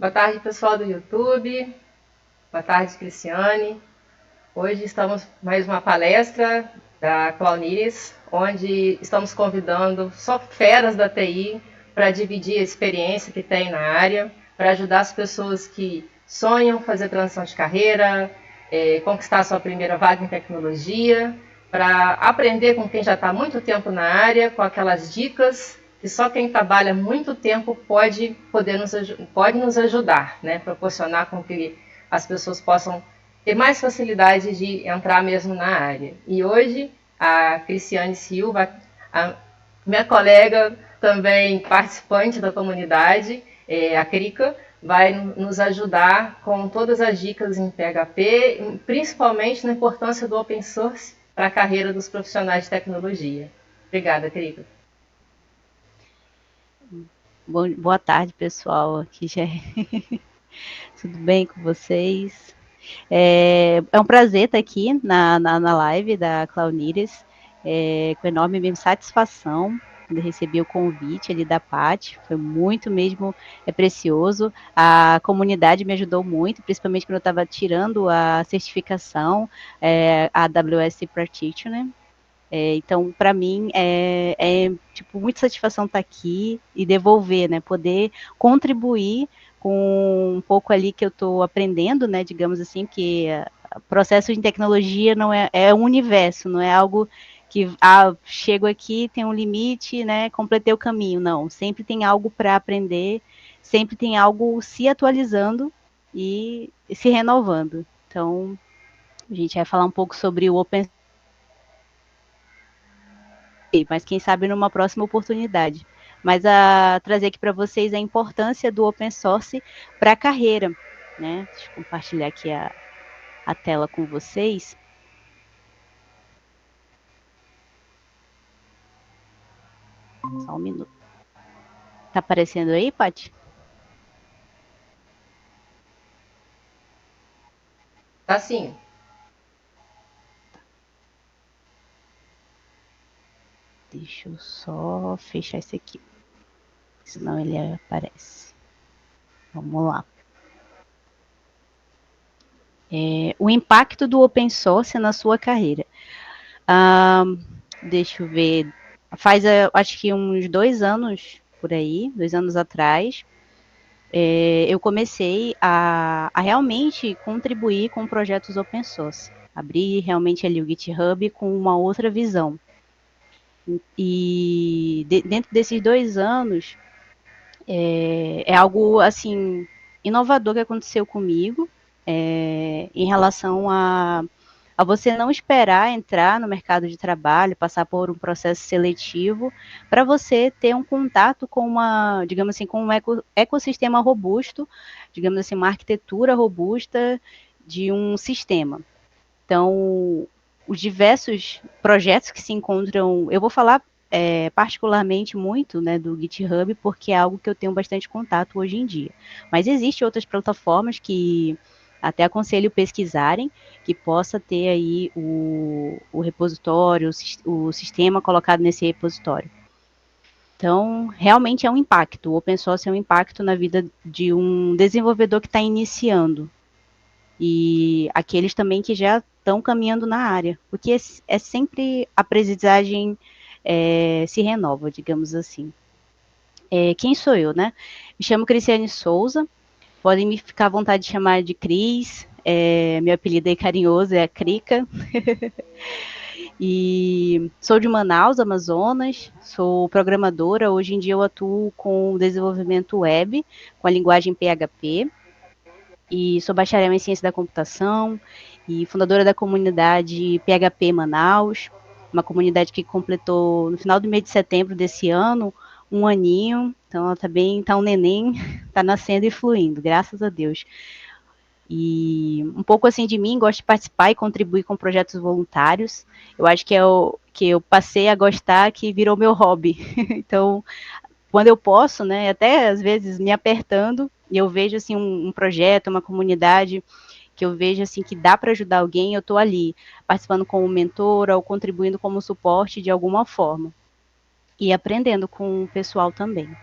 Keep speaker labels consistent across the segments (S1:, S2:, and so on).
S1: Boa tarde, pessoal do YouTube. Boa tarde, Cristiane. Hoje estamos mais uma palestra da Clownires, onde estamos convidando só feras da TI para dividir a experiência que tem na área, para ajudar as pessoas que sonham fazer transição de carreira, conquistar sua primeira vaga em tecnologia, para aprender com quem já está há muito tempo na área, com aquelas dicas que só quem trabalha muito tempo pode nos ajudar, né? Proporcionar com que as pessoas possam ter mais facilidade de entrar mesmo na área. E hoje a Cristiane Silva, a minha colega, também participante da comunidade, a Crica, vai nos ajudar com todas as dicas em PHP, principalmente na importância do open source para a carreira dos profissionais de tecnologia. Obrigada, Crica.
S2: Boa tarde, pessoal. Aqui já tudo bem com vocês? É um prazer estar aqui na live da Clownires, com enorme mesmo satisfação quando recebi o convite ali da Paty, foi muito mesmo precioso. A comunidade me ajudou muito, principalmente quando eu estava tirando a certificação, a AWS Practitioner. Então, para mim, tipo, muita satisfação estar aqui e devolver, né? Poder contribuir com um pouco ali que eu estou aprendendo, né? Digamos assim, que processo de tecnologia não é um universo, não é algo que chego aqui, tem um limite, né? Completei o caminho. Não, sempre tem algo para aprender, sempre tem algo se atualizando e se renovando. Então, a gente vai falar um pouco sobre o Open, mas quem sabe numa próxima oportunidade. Mas trazer aqui para vocês a importância do open source para a carreira. Né? Deixa eu compartilhar aqui a tela com vocês. Só um minuto. Tá aparecendo aí, Paty?
S1: Tá sim.
S2: Deixa eu só fechar esse aqui, senão ele aparece. Vamos lá. O impacto do open source na sua carreira. Deixa eu ver. Faz, acho que uns 2 anos por aí, 2 anos atrás, eu comecei a realmente contribuir com projetos open source. Abri realmente ali o GitHub com uma outra visão. E dentro desses 2 anos, é algo assim inovador que aconteceu comigo, em relação a você não esperar entrar no mercado de trabalho, passar por um processo seletivo, para você ter um contato com uma, digamos assim, com um ecossistema robusto, digamos assim, uma arquitetura robusta de um sistema. Então, os diversos projetos que se encontram, eu vou falar particularmente muito, né, do GitHub, porque é algo que eu tenho bastante contato hoje em dia. Mas existem outras plataformas que até aconselho pesquisarem, que possa ter aí o repositório, o sistema colocado nesse repositório. Então, realmente é um impacto. O open source é um impacto na vida de um desenvolvedor que está iniciando, e aqueles também que já estão caminhando na área, porque é sempre a aprendizagem se renova, digamos assim. Quem sou eu, né? Me chamo Cristiane Souza, podem me ficar à vontade de chamar de Cris, meu apelido é carinhoso, é a Crica. E sou de Manaus, Amazonas, sou programadora, hoje em dia eu atuo com desenvolvimento web, com a linguagem PHP, e sou bacharel em ciência da computação e fundadora da comunidade PHP Manaus, uma comunidade que completou no final do mês de setembro desse ano 1 aninho, então ela também está um neném, está nascendo e fluindo, graças a Deus. E um pouco assim de mim, gosto de participar e contribuir com projetos voluntários. Eu acho que é o que eu passei a gostar, que virou meu hobby. Então, quando eu posso, né, até às vezes me apertando, e eu vejo assim um projeto, uma comunidade que eu vejo assim que dá para ajudar alguém, eu estou ali participando como mentora ou contribuindo como suporte de alguma forma e aprendendo com o pessoal também.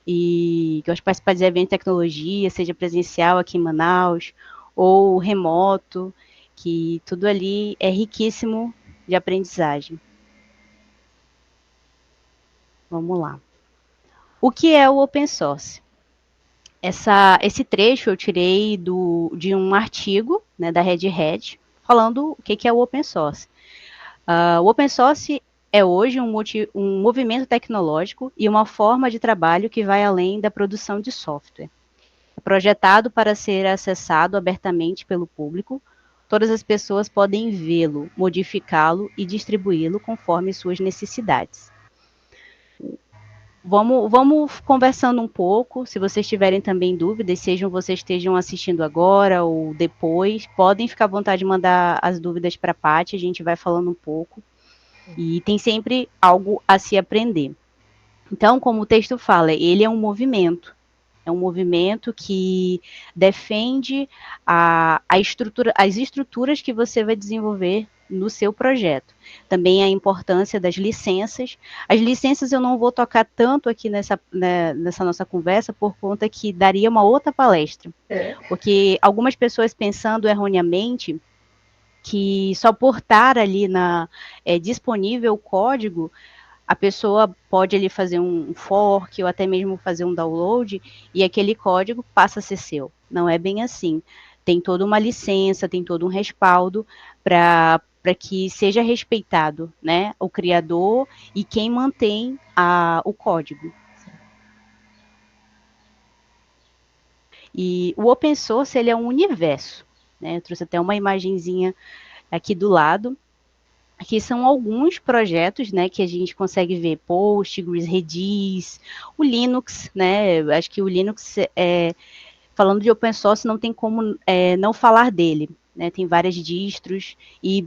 S2: e gosto de participar de eventos de tecnologia, seja presencial aqui em Manaus ou remoto, que tudo ali é riquíssimo de aprendizagem. Vamos lá. O que é o open source? Esse trecho eu tirei de um artigo, né, da Red Hat, falando o que é o open source. O open source é hoje um movimento tecnológico e uma forma de trabalho que vai além da produção de software. É projetado para ser acessado abertamente pelo público. Todas as pessoas podem vê-lo, modificá-lo e distribuí-lo conforme suas necessidades. Vamos conversando um pouco. Se vocês tiverem também dúvidas, sejam vocês estejam assistindo agora ou depois, podem ficar à vontade de mandar as dúvidas para a Paty, a gente vai falando um pouco. E tem sempre algo a se aprender. Então, como o texto fala, ele é um movimento. É um movimento que defende as estruturas que você vai desenvolver no seu projeto. Também a importância das licenças. As licenças eu não vou tocar tanto aqui nessa nossa conversa, por conta que daria uma outra palestra. Porque algumas pessoas pensando erroneamente que só por estar ali disponível o código, a pessoa pode ali fazer um fork ou até mesmo fazer um download e aquele código passa a ser seu. Não é bem assim. Tem toda uma licença, tem todo um respaldo para que seja respeitado, né, o criador e quem mantém o código. E o open source, ele é um universo, né? Eu trouxe até uma imagenzinha aqui do lado. Aqui são alguns projetos, né, que a gente consegue ver, Postgres, Redis, o Linux, né, acho que o Linux, falando de open source, não tem como não falar dele, né, tem várias distros, e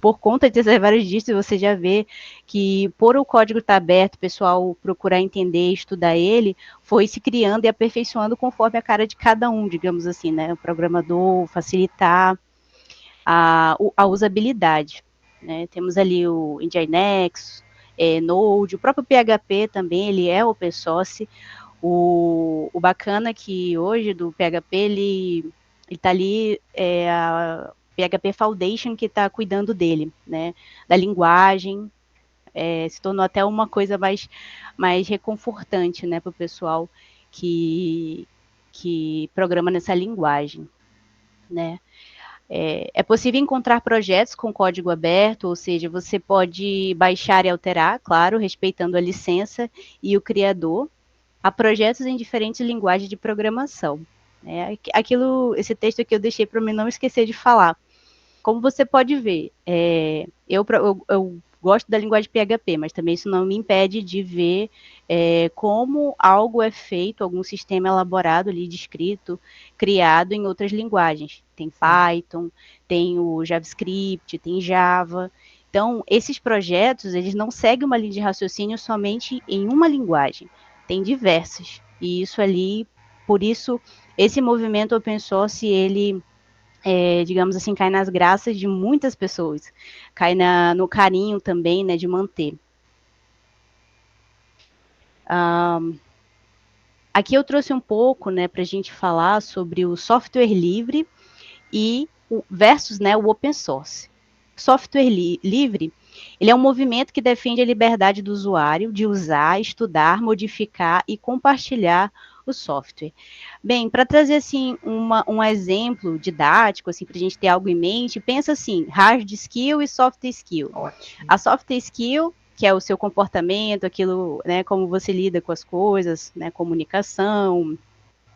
S2: por conta dessas várias distros, você já vê que por o código estar aberto, o pessoal procurar entender, estudar ele, foi se criando e aperfeiçoando conforme a cara de cada um, digamos assim, né, o programador, facilitar a usabilidade. Né? Temos ali o Nginx, Node, o próprio PHP também, ele é open source. O bacana é que hoje do PHP, ele está ali, a PHP Foundation que está cuidando dele, né? Da linguagem, se tornou até uma coisa mais reconfortante, né, para o pessoal que programa nessa linguagem, né? É possível encontrar projetos com código aberto, ou seja, você pode baixar e alterar, claro, respeitando a licença e o criador, a projetos em diferentes linguagens de programação. Esse texto aqui eu deixei para mim não esquecer de falar. Como você pode ver, eu gosto da linguagem PHP, mas também isso não me impede de ver como algo é feito, algum sistema elaborado ali, descrito, criado em outras linguagens. Tem Python, tem o JavaScript, tem Java. Então, esses projetos, eles não seguem uma linha de raciocínio somente em uma linguagem. Tem diversas. E isso ali, por isso, esse movimento open source, ele digamos assim, cai nas graças de muitas pessoas, cai no carinho também, né, de manter. Aqui eu trouxe um pouco, né, para a gente falar sobre o software livre e versus, né, o open source. Software livre, ele é um movimento que defende a liberdade do usuário de usar, estudar, modificar e compartilhar o software. Bem, para trazer assim um exemplo didático, assim, para a gente ter algo em mente, pensa assim, hard skill e soft skill.
S1: Ótimo.
S2: A soft skill, que é o seu comportamento, aquilo, né, como você lida com as coisas, né, comunicação,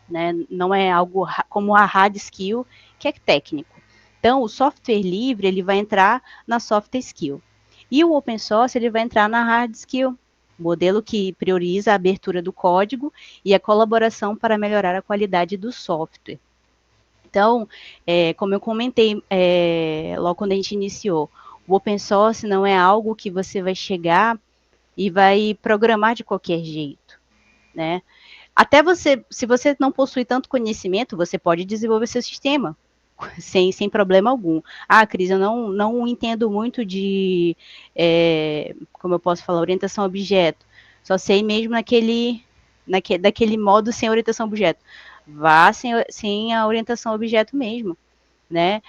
S2: né, não é algo como a hard skill, que é técnico. Então, o software livre, ele vai entrar na soft skill. E o open source, ele vai entrar na hard skill, modelo que prioriza a abertura do código e a colaboração para melhorar a qualidade do software. Então, como eu comentei logo quando a gente iniciou, o open source não é algo que você vai chegar e vai programar de qualquer jeito, né? Até se você não possui tanto conhecimento, você pode desenvolver seu sistema sem problema algum. Ah, Cris, eu não entendo muito como eu posso falar, orientação a objeto. Só sei mesmo naquele daquele modo sem orientação objeto. Vá sem a orientação objeto mesmo, né?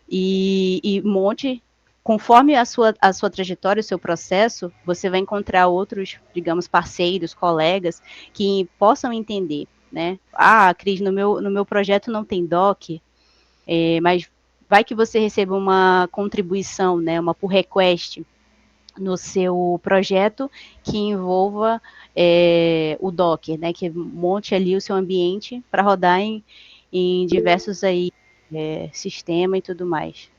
S2: E monte, conforme a sua trajetória, o seu processo, você vai encontrar outros, digamos, parceiros, colegas, que possam entender, né? Ah, Cris, no meu projeto não tem doc, mas vai que você receba uma contribuição, né, uma pull request no seu projeto que envolva o Docker, né, que monte ali o seu ambiente para rodar em diversos aí sistema e tudo mais.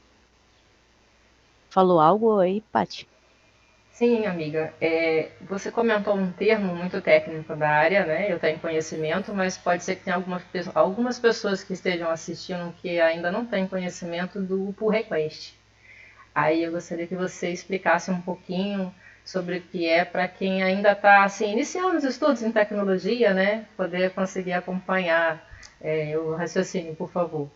S2: Falou algo aí, Paty?
S1: Sim, amiga. Você comentou um termo muito técnico da área, né? Eu tenho conhecimento, mas pode ser que tenha algumas pessoas que estejam assistindo que ainda não têm conhecimento do pull request. Aí eu gostaria que você explicasse um pouquinho sobre o que é para quem ainda está assim, iniciando os estudos em tecnologia, né? Poder conseguir acompanhar o raciocínio, por favor.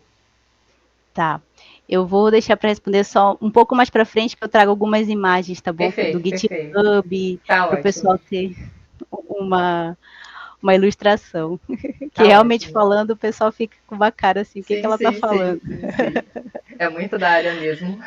S2: Tá. Eu vou deixar para responder só um pouco mais para frente, que eu trago algumas imagens, tá bom? Do
S1: Perfeito, perfeito.
S2: GitHub,
S1: Tá
S2: para o
S1: ótimo.
S2: pessoal ter uma, uma ilustração. Que
S1: Tá
S2: realmente
S1: ótimo.
S2: falando, o pessoal fica com uma cara assim, o que, que
S1: Sim,
S2: ela tá
S1: sim, sim,
S2: falando?
S1: sim, sim. É muito da área mesmo.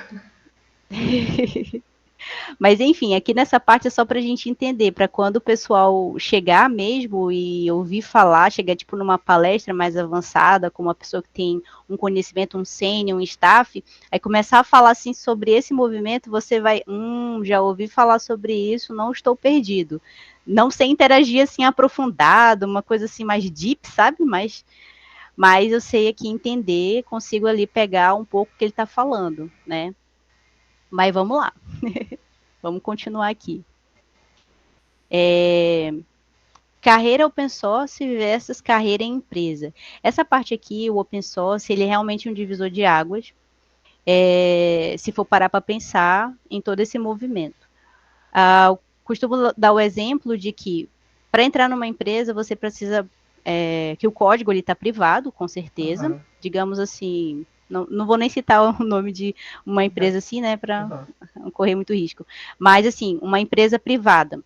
S2: Mas enfim, aqui nessa parte é só para a gente entender, para quando o pessoal chegar mesmo e ouvir falar, chegar tipo numa palestra mais avançada, com uma pessoa que tem um conhecimento, um sênior, um staff, aí começar a falar assim sobre esse movimento, você vai, já ouvi falar sobre isso, não estou perdido. Não sei interagir assim aprofundado, uma coisa assim mais deep, sabe? Mas eu sei aqui entender, consigo ali pegar um pouco o que ele está falando, né? Mas vamos lá. Vamos continuar aqui. Carreira open source versus carreira em empresa. Essa parte aqui, o open source, ele é realmente um divisor de águas, se for parar para pensar em todo esse movimento. Costumo dar o exemplo de que para entrar numa empresa você precisa que o código está privado, com certeza.
S1: Uhum.
S2: Digamos assim, não vou nem citar o nome de uma empresa assim, né, para
S1: Uhum.
S2: não correr muito risco. Mas assim, uma empresa privada,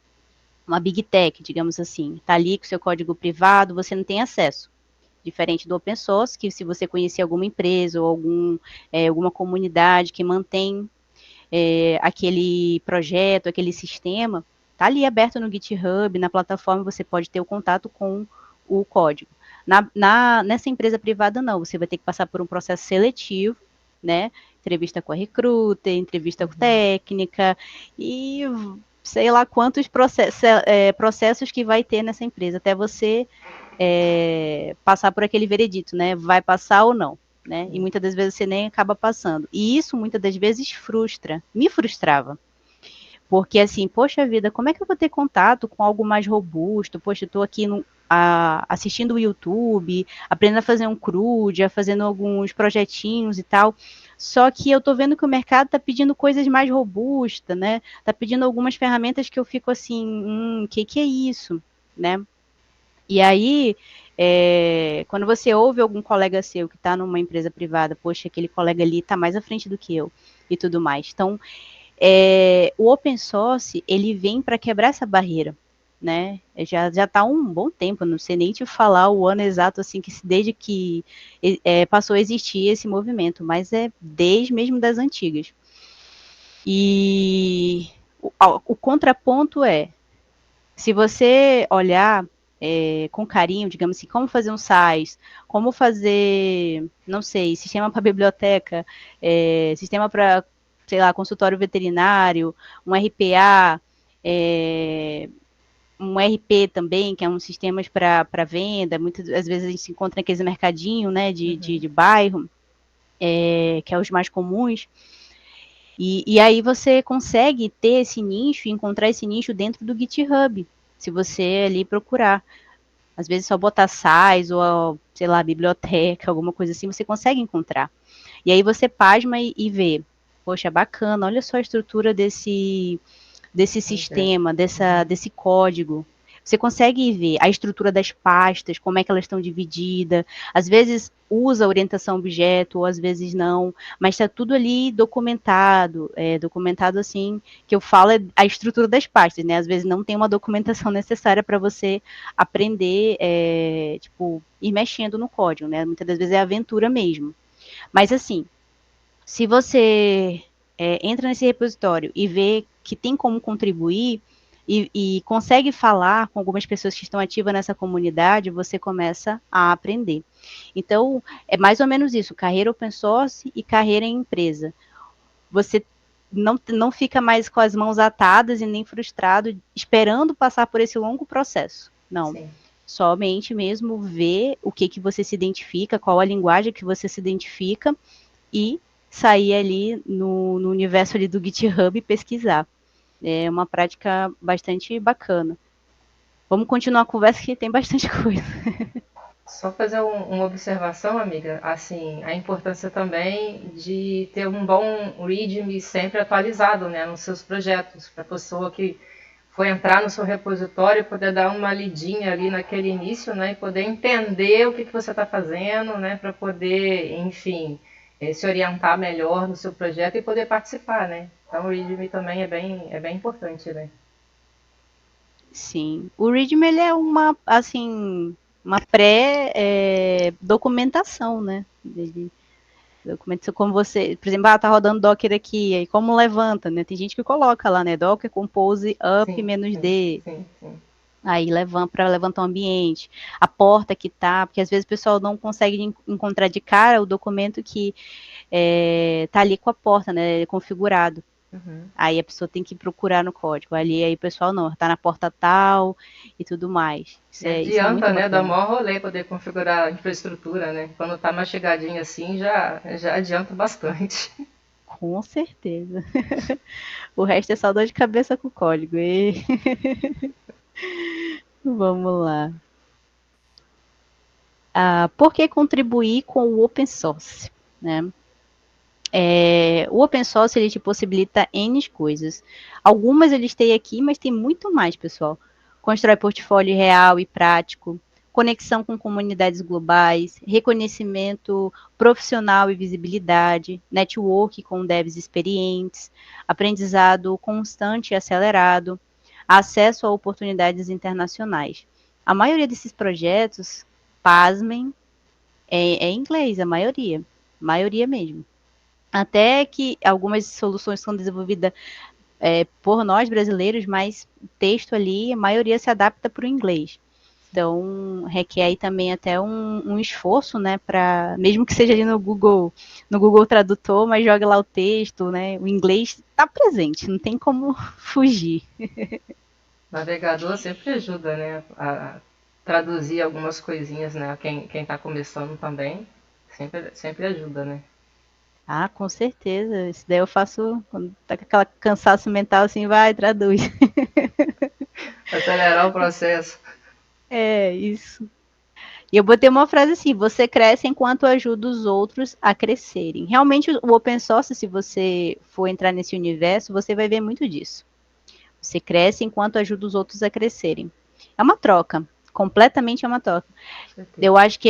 S2: uma big tech, digamos assim, está ali com seu código privado, você não tem acesso. Diferente do open source, que se você conhecer alguma empresa ou alguma comunidade que mantém aquele projeto, aquele sistema, está ali aberto no GitHub, na plataforma, você pode ter o contato com o código. Nessa empresa privada, não, você vai ter que passar por um processo seletivo, né? Entrevista com a recruta, entrevista técnica e sei lá quantos processos que vai ter nessa empresa, até você passar por aquele veredito, né? Vai passar ou não. Né? E muitas das vezes você nem acaba passando. E isso muitas das vezes frustra, me frustrava. Porque assim, poxa vida, como é que eu vou ter contato com algo mais robusto? Poxa, eu estou aqui assistindo o YouTube, aprendendo a fazer um CRUD, fazendo alguns projetinhos e tal. Só que eu estou vendo que o mercado está pedindo coisas mais robustas, né? Está pedindo algumas ferramentas que eu fico assim, que é isso, né? E aí, quando você ouve algum colega seu que está numa empresa privada, poxa, aquele colega ali está mais à frente do que eu e tudo mais. Então, o open source, ele vem para quebrar essa barreira, né? Já está há um bom tempo, não sei nem te falar o ano exato, assim, desde que passou a existir esse movimento, mas é desde mesmo das antigas. E o contraponto se você olhar com carinho, digamos assim, como fazer um SaaS, como fazer, não sei, sistema para biblioteca, sistema para, sei lá, consultório veterinário, um RPA, um RP também, que é um sistemas para venda, muitas às vezes a gente se encontra naqueles mercadinho, né, de bairro, que é os mais comuns. E aí você consegue ter esse nicho, encontrar esse nicho dentro do GitHub, se você ali procurar. Às vezes só botar SaaS ou, sei lá, biblioteca, alguma coisa assim, você consegue encontrar. E aí você pasma e vê, poxa, bacana, olha só a estrutura desse sistema, desse código. Você consegue ver a estrutura das pastas, como é que elas estão divididas, às vezes usa orientação objeto, ou às vezes não, mas está tudo ali documentado, documentado assim, que eu falo é a estrutura das pastas, né? Às vezes não tem uma documentação necessária para você aprender, tipo, ir mexendo no código, né? Muitas das vezes é aventura mesmo. Mas assim, se você entra nesse repositório e vê que tem como contribuir e consegue falar com algumas pessoas que estão ativas nessa comunidade, você começa a aprender. Então, é mais ou menos isso, carreira open source e carreira em empresa. Você não fica mais com as mãos atadas e nem frustrado, esperando passar por esse longo processo. Não. Sim. Somente mesmo ver o que você se identifica, qual a linguagem que você se identifica e sair ali no universo ali do GitHub e pesquisar. É uma prática bastante bacana. Vamos continuar a conversa que tem bastante coisa.
S1: Só fazer uma observação, amiga, assim, a importância também de ter um bom README sempre atualizado, né, nos seus projetos, para a pessoa que for entrar no seu repositório poder dar uma lidinha ali naquele início, né, e poder entender o que você está fazendo, né, para poder, enfim, se orientar melhor no seu projeto e poder participar, né. Então o README também é bem importante, né.
S2: Sim, o README ele é uma, assim, uma pré-documentação, né? Documentação como você, por exemplo, tá rodando Docker aqui, aí como levanta, né? Tem gente que coloca lá, né? Docker compose up
S1: Sim,
S2: menos
S1: sim,
S2: D.
S1: sim, sim.
S2: Aí levanta para levantar o ambiente, a porta que tá, porque às vezes o pessoal não consegue encontrar de cara o documento que tá ali com a porta, né? Configurado. Uhum. Aí a pessoa tem que procurar no código. Ali aí o pessoal não, tá na porta tal e tudo mais.
S1: Isso adianta, muito né? Bacana. Dá maior rolê poder configurar a infraestrutura, né? Quando tá mastigadinho assim, já adianta bastante.
S2: Com certeza. O resto é só dor de cabeça com o código. E... Vamos lá. Por que contribuir com o open source? Né? O open source ele te possibilita N coisas. Algumas eu listei aqui, mas tem muito mais, pessoal. Constrói portfólio real e prático, conexão com comunidades globais, reconhecimento profissional e visibilidade, network com devs experientes, aprendizado constante e acelerado, acesso a oportunidades internacionais. A maioria desses projetos, pasmem, é em inglês, a maioria mesmo. Até que algumas soluções são desenvolvidas por nós brasileiros, mas o texto ali, a maioria se adapta para o inglês. Então, requer aí também até um esforço, né, para, mesmo que seja ali no Google Tradutor, mas joga lá o texto, né, o inglês está presente, não tem como fugir.
S1: Navegador sempre ajuda, né, a traduzir algumas coisinhas, né, quem está começando também, sempre ajuda, né.
S2: Ah, com certeza. Isso daí eu faço quando tá com aquela cansaço mental assim, vai, traduz.
S1: Acelerar o processo.
S2: É, isso. E eu botei uma frase assim: você cresce enquanto ajuda os outros a crescerem. Realmente, o open source, se você for entrar nesse universo, você vai ver muito disso. Você cresce enquanto ajuda os outros a crescerem. É uma troca. Completamente é uma troca. Eu acho que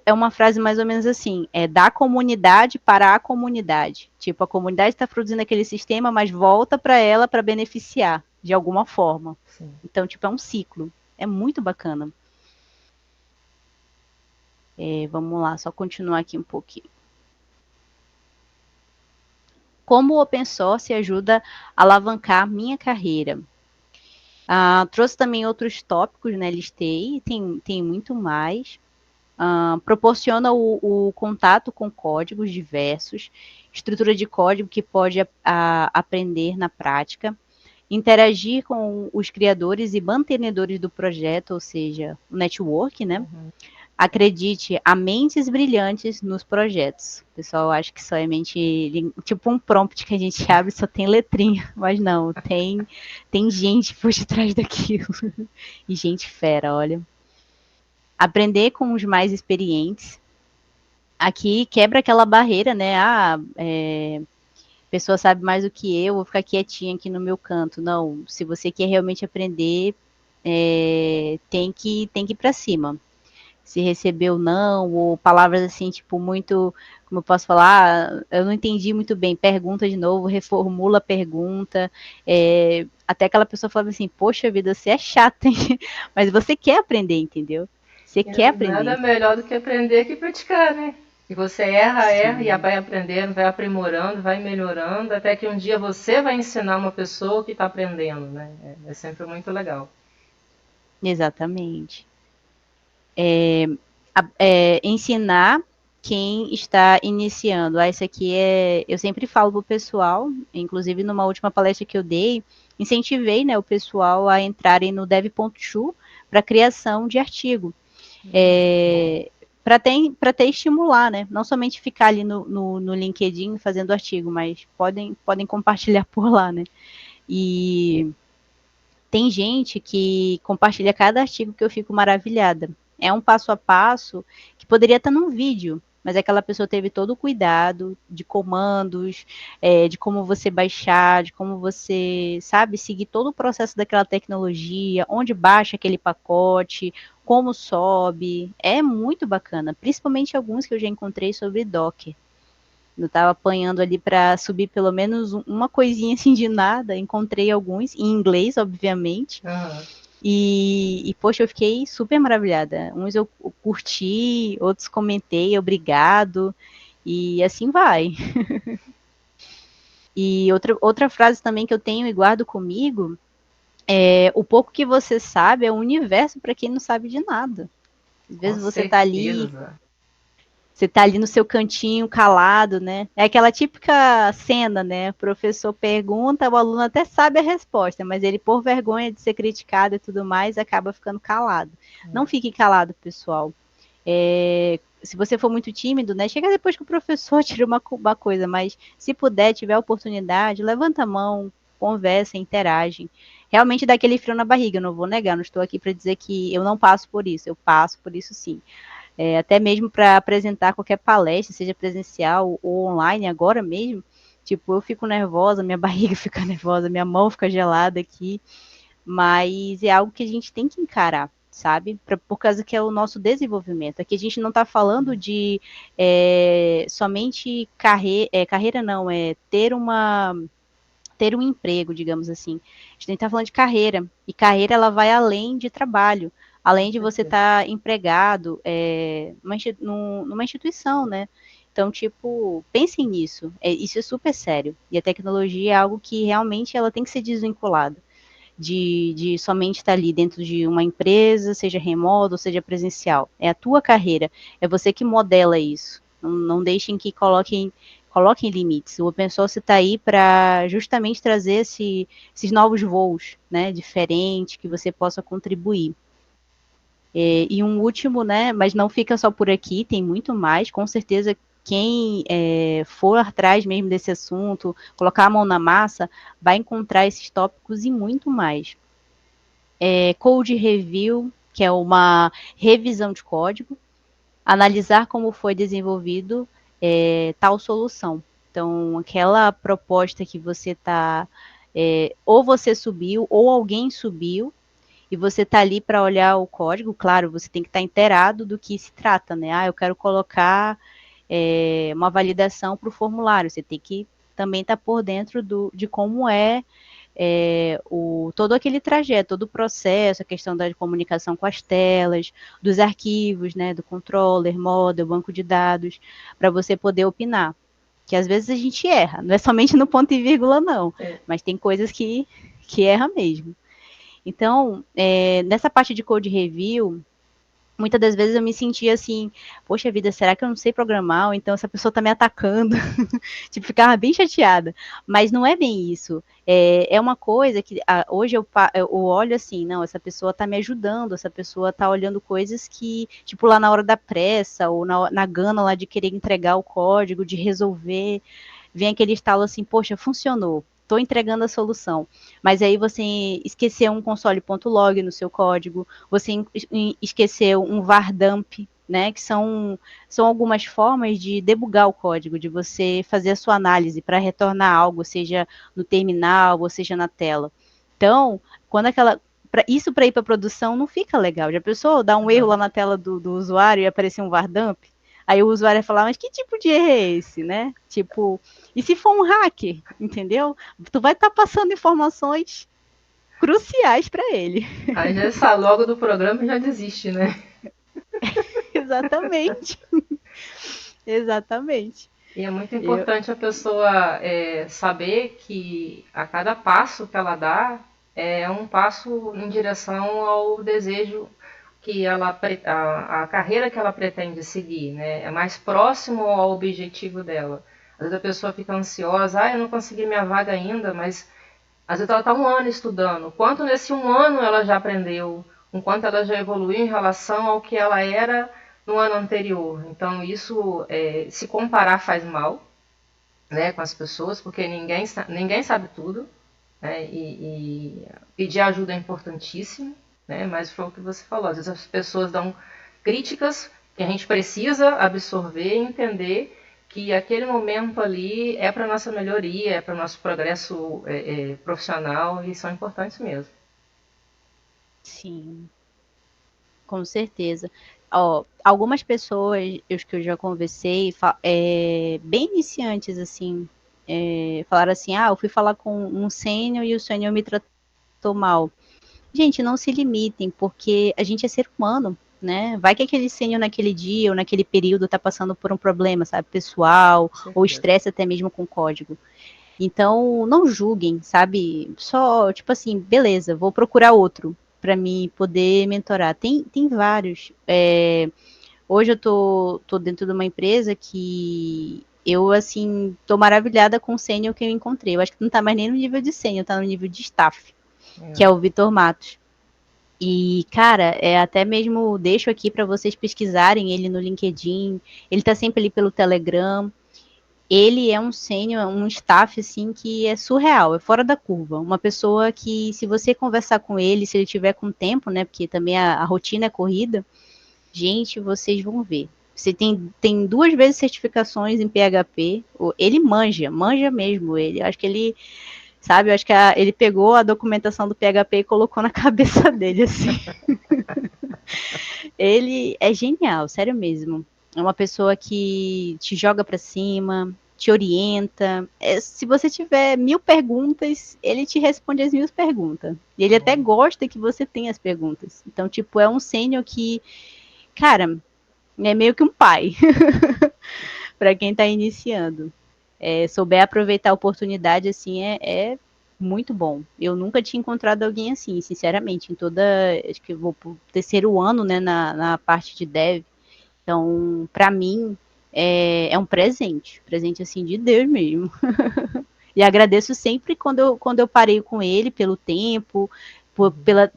S2: é uma frase mais ou menos assim: é da comunidade para a comunidade. Tipo, a comunidade está produzindo aquele sistema, mas volta para ela para beneficiar de alguma forma. Sim. Então, tipo, é um ciclo. É muito bacana. Vamos lá, só continuar aqui um pouquinho. Como o open source ajuda a alavancar minha carreira? Trouxe também outros tópicos, né? Listei, tem muito mais. Proporciona o contato com códigos diversos, estrutura de código que pode aprender na prática, interagir com os criadores e mantenedores do projeto, ou seja, o network, né? Uhum. Acredite, há mentes brilhantes nos projetos. O pessoal acha que só é mente, tipo um prompt que a gente abre só tem letrinha, mas não, tem gente por detrás daquilo. E gente fera, olha. Aprender com os mais experientes. Aqui quebra aquela barreira, né? A pessoa sabe mais do que eu, vou ficar quietinha aqui no meu canto. Não, se você quer realmente aprender, tem que ir para cima. Se recebeu não, ou palavras assim, tipo, muito, como eu posso falar, eu não entendi muito bem, pergunta de novo, reformula a pergunta, até aquela pessoa falava assim, poxa vida, você é chata, hein? Mas você quer aprender, entendeu? Você
S1: E
S2: quer
S1: nada
S2: aprender.
S1: melhor do que aprender que praticar, né? E você erra, erra e
S2: Sim,
S1: vai aprendendo, vai aprimorando, vai melhorando, até que um dia você vai ensinar uma pessoa que está aprendendo, né? É sempre muito legal.
S2: exatamente. Ensinar quem está iniciando. Isso aqui eu sempre falo pro pessoal, inclusive numa última palestra que eu dei, incentivei, né, o pessoal a entrarem no dev.to para criação de artigo. Para estimular, né? Não somente ficar ali no LinkedIn fazendo artigo, mas podem compartilhar por lá, né? E tem gente que compartilha cada artigo que eu fico maravilhada. É um passo a passo que poderia estar num vídeo, mas aquela pessoa teve todo o cuidado de comandos, de como você baixar, de como você, sabe, seguir todo o processo daquela tecnologia, onde baixa aquele pacote, como sobe. É muito bacana, principalmente alguns que eu já encontrei sobre Docker. Eu estava apanhando ali para subir pelo menos uma coisinha assim de nada. Encontrei alguns, em inglês, obviamente.
S1: Uhum.
S2: Poxa, eu fiquei super maravilhada. Uns eu curti, outros comentei, obrigado. E assim vai. E outra frase também que eu tenho e guardo comigo o pouco que você sabe é o universo para quem não sabe de nada. Às
S1: Com
S2: vezes
S1: certeza.
S2: você tá ali no seu cantinho calado, né? É aquela típica cena, né? O professor pergunta, o aluno até sabe a resposta, mas ele, por vergonha de ser criticado e tudo mais, acaba ficando calado. Não fique calado, pessoal. Se você for muito tímido, né? Chega depois que o professor tira uma coisa, mas se puder, tiver oportunidade, levanta a mão, conversa, interage. Realmente dá aquele frio na barriga, não vou negar, não estou aqui para dizer que eu não passo por isso, eu passo por isso sim. Até mesmo para apresentar qualquer palestra, seja presencial ou online, agora mesmo, tipo, eu fico nervosa, minha barriga fica nervosa, minha mão fica gelada aqui, mas é algo que a gente tem que encarar, sabe? Por causa que é o nosso desenvolvimento. Aqui a gente não está falando de somente carreira não, ter um emprego, digamos assim. A gente está falando de carreira, e carreira ela vai além de trabalho,
S1: Com
S2: além de você
S1: certeza.
S2: estar empregado numa instituição, né? Então, tipo, pensem nisso. Isso é super sério. E a tecnologia é algo que realmente ela tem que ser desvinculada de somente estar ali dentro de uma empresa, seja remoto ou seja presencial. É a tua carreira, é você que modela isso. Não deixem que coloquem limites. O open source está aí para justamente trazer esses novos voos, né, diferentes, que você possa contribuir. E um último, né, mas não fica só por aqui, tem muito mais, com certeza quem for atrás mesmo desse assunto, colocar a mão na massa, vai encontrar esses tópicos e muito mais. Code review, que é uma revisão de código, analisar como foi desenvolvido tal solução. Então, aquela proposta que você está, ou você subiu, ou alguém subiu, e você está ali para olhar o código, claro, você tem que estar inteirado do que se trata, né? Eu quero colocar uma validação para o formulário, você tem que também estar por dentro de como todo aquele trajeto, todo o processo, a questão da comunicação com as telas, dos arquivos, né, do controller, model, banco de dados, para você poder opinar. Que às vezes a gente erra, não é somente no ponto e vírgula, não,
S1: É.
S2: mas tem coisas que erra mesmo. Então, nessa parte de code review, muitas das vezes eu me sentia assim, poxa vida, será que eu não sei programar? Ou então essa pessoa está me atacando. Tipo, ficava bem chateada. Mas não é bem isso. É uma coisa que hoje eu olho assim, não, essa pessoa está me ajudando, essa pessoa está olhando coisas que, tipo, lá na hora da pressa, ou na gana lá de querer entregar o código, de resolver, vem aquele estalo assim, poxa, funcionou. Estou entregando a solução. Mas aí você esqueceu um console.log no seu código, você esqueceu um var dump, né, que são algumas formas de debugar o código, de você fazer a sua análise para retornar algo, seja no terminal ou seja na tela. Então, quando isso para ir para produção não fica legal. Já pensou dar um erro lá na tela do usuário e aparecer um var dump? Aí o usuário vai falar, mas que tipo de erro é esse, né? Tipo, e se for um hacker, entendeu? Tu vai estar passando informações cruciais para ele.
S1: Aí já sai logo do programa e já desiste, né?
S2: Exatamente. Exatamente.
S1: E é muito importante a pessoa saber que a cada passo que ela dá é um passo em direção ao desejo que a carreira que ela pretende seguir, né? É mais próximo ao objetivo dela. Às vezes a pessoa fica ansiosa, eu não consegui minha vaga ainda, mas às vezes ela está um ano estudando. Quanto nesse um ano ela já aprendeu, o quanto ela já evoluiu em relação ao que ela era no ano anterior. Então isso, se comparar faz mal, né, com as pessoas, porque ninguém sabe tudo, né, e pedir ajuda é importantíssimo, né, mas foi o que você falou, às vezes as pessoas dão críticas que a gente precisa absorver e entender que aquele momento ali é para nossa melhoria, é para o nosso progresso profissional e são importantes mesmo.
S2: Sim, com certeza. Ó, algumas pessoas os que eu já conversei, bem iniciantes, assim, falaram assim, eu fui falar com um sênior e o sênior me tratou mal. Gente, não se limitem, porque a gente é ser humano, né? Vai que aquele sênior naquele dia ou naquele período tá passando por um problema, sabe, pessoal, ou estresse até mesmo com código. Então, não julguem, sabe? Só, tipo assim, beleza, vou procurar outro para me poder mentorar. Tem vários. Hoje eu tô dentro de uma empresa que eu, assim, tô maravilhada com o sênior que eu encontrei. Eu acho que não tá mais nem no nível de sênior, tá no nível de staff, que é o Vitor Matos. E, cara, até mesmo deixo aqui para vocês pesquisarem ele no LinkedIn. Ele tá sempre ali pelo Telegram. Ele é um sênior, um staff, assim, que é surreal, é fora da curva. Uma pessoa que, se você conversar com ele, se ele tiver com tempo, né, porque também a rotina é corrida, gente, vocês vão ver. Você tem 2 vezes certificações em PHP, ele manja mesmo ele. Acho que ele, sabe, acho que ele pegou a documentação do PHP e colocou na cabeça dele, assim. Ele é genial, sério mesmo. É uma pessoa que te joga para cima, te orienta. Se você tiver 1000 perguntas, ele te responde as 1000 perguntas. E ele até gosta que você tenha as perguntas. Então, tipo, é um sênior que, cara, é meio que um pai para quem está iniciando. Souber aproveitar a oportunidade, assim, é muito bom. Eu nunca tinha encontrado alguém assim, sinceramente, em toda, acho que vou pro 3º ano, né, na parte de dev. Então, para mim, é um presente assim de Deus mesmo. E agradeço sempre quando eu parei com ele pelo tempo,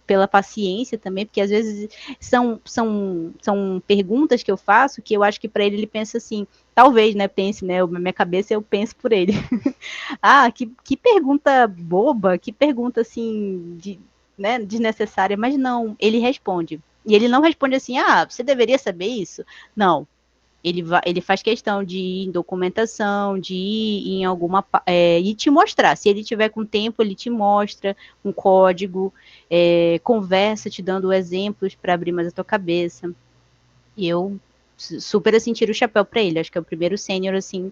S2: pela paciência também, porque às vezes são perguntas que eu faço que eu acho que para ele pensa assim, talvez, né, pense, né, na minha cabeça eu penso por ele. Que pergunta boba, que pergunta assim, né, desnecessária, mas não, ele responde. E ele não responde assim, você deveria saber isso. Não, ele faz questão de ir em documentação, de ir em alguma. E te mostrar. Se ele tiver com tempo, ele te mostra um código, conversa te dando exemplos para abrir mais a tua cabeça. E eu super assim tiro o chapéu para ele. Acho que é o primeiro sênior assim.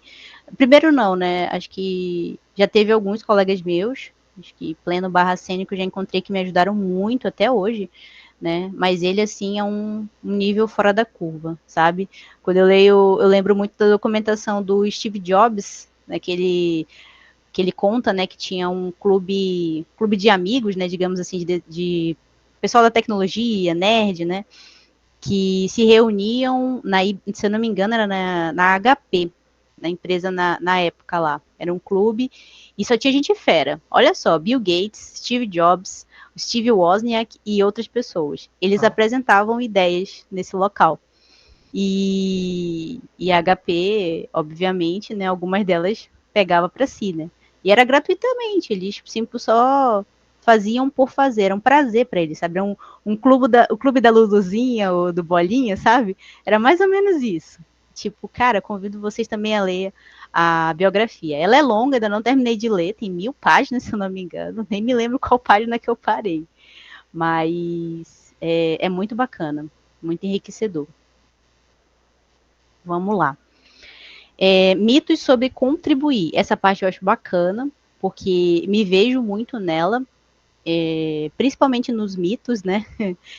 S2: Primeiro não, né? Acho que já teve alguns colegas meus. Acho que pleno barra sênior que eu já encontrei que me ajudaram muito até hoje. Né? Mas ele, assim, é um nível fora da curva, sabe? Quando eu leio, eu lembro muito da documentação do Steve Jobs, né, que ele conta, né, que tinha um clube de amigos, né, digamos assim, de pessoal da tecnologia, nerd, né, que se reuniam, se eu não me engano, era na HP, na empresa na época lá. Era um clube e só tinha gente fera. Olha só, Bill Gates, Steve Jobs, Steve Wozniak e outras pessoas. Eles apresentavam ideias nesse local. E a HP, obviamente, né, algumas delas pegava para si, né? E era gratuitamente, eles sempre só faziam por fazer, era um prazer para eles, sabe? Era o clube da Luluzinha ou do Bolinha, sabe? Era mais ou menos isso. Tipo, cara, convido vocês também a ler a biografia. Ela é longa, ainda não terminei de ler, tem 1000 páginas, se eu não me engano. Nem me lembro qual página que eu parei. Mas é muito bacana, muito enriquecedor. Vamos lá. Mitos sobre contribuir. Essa parte eu acho bacana, porque me vejo muito nela, principalmente nos mitos, né?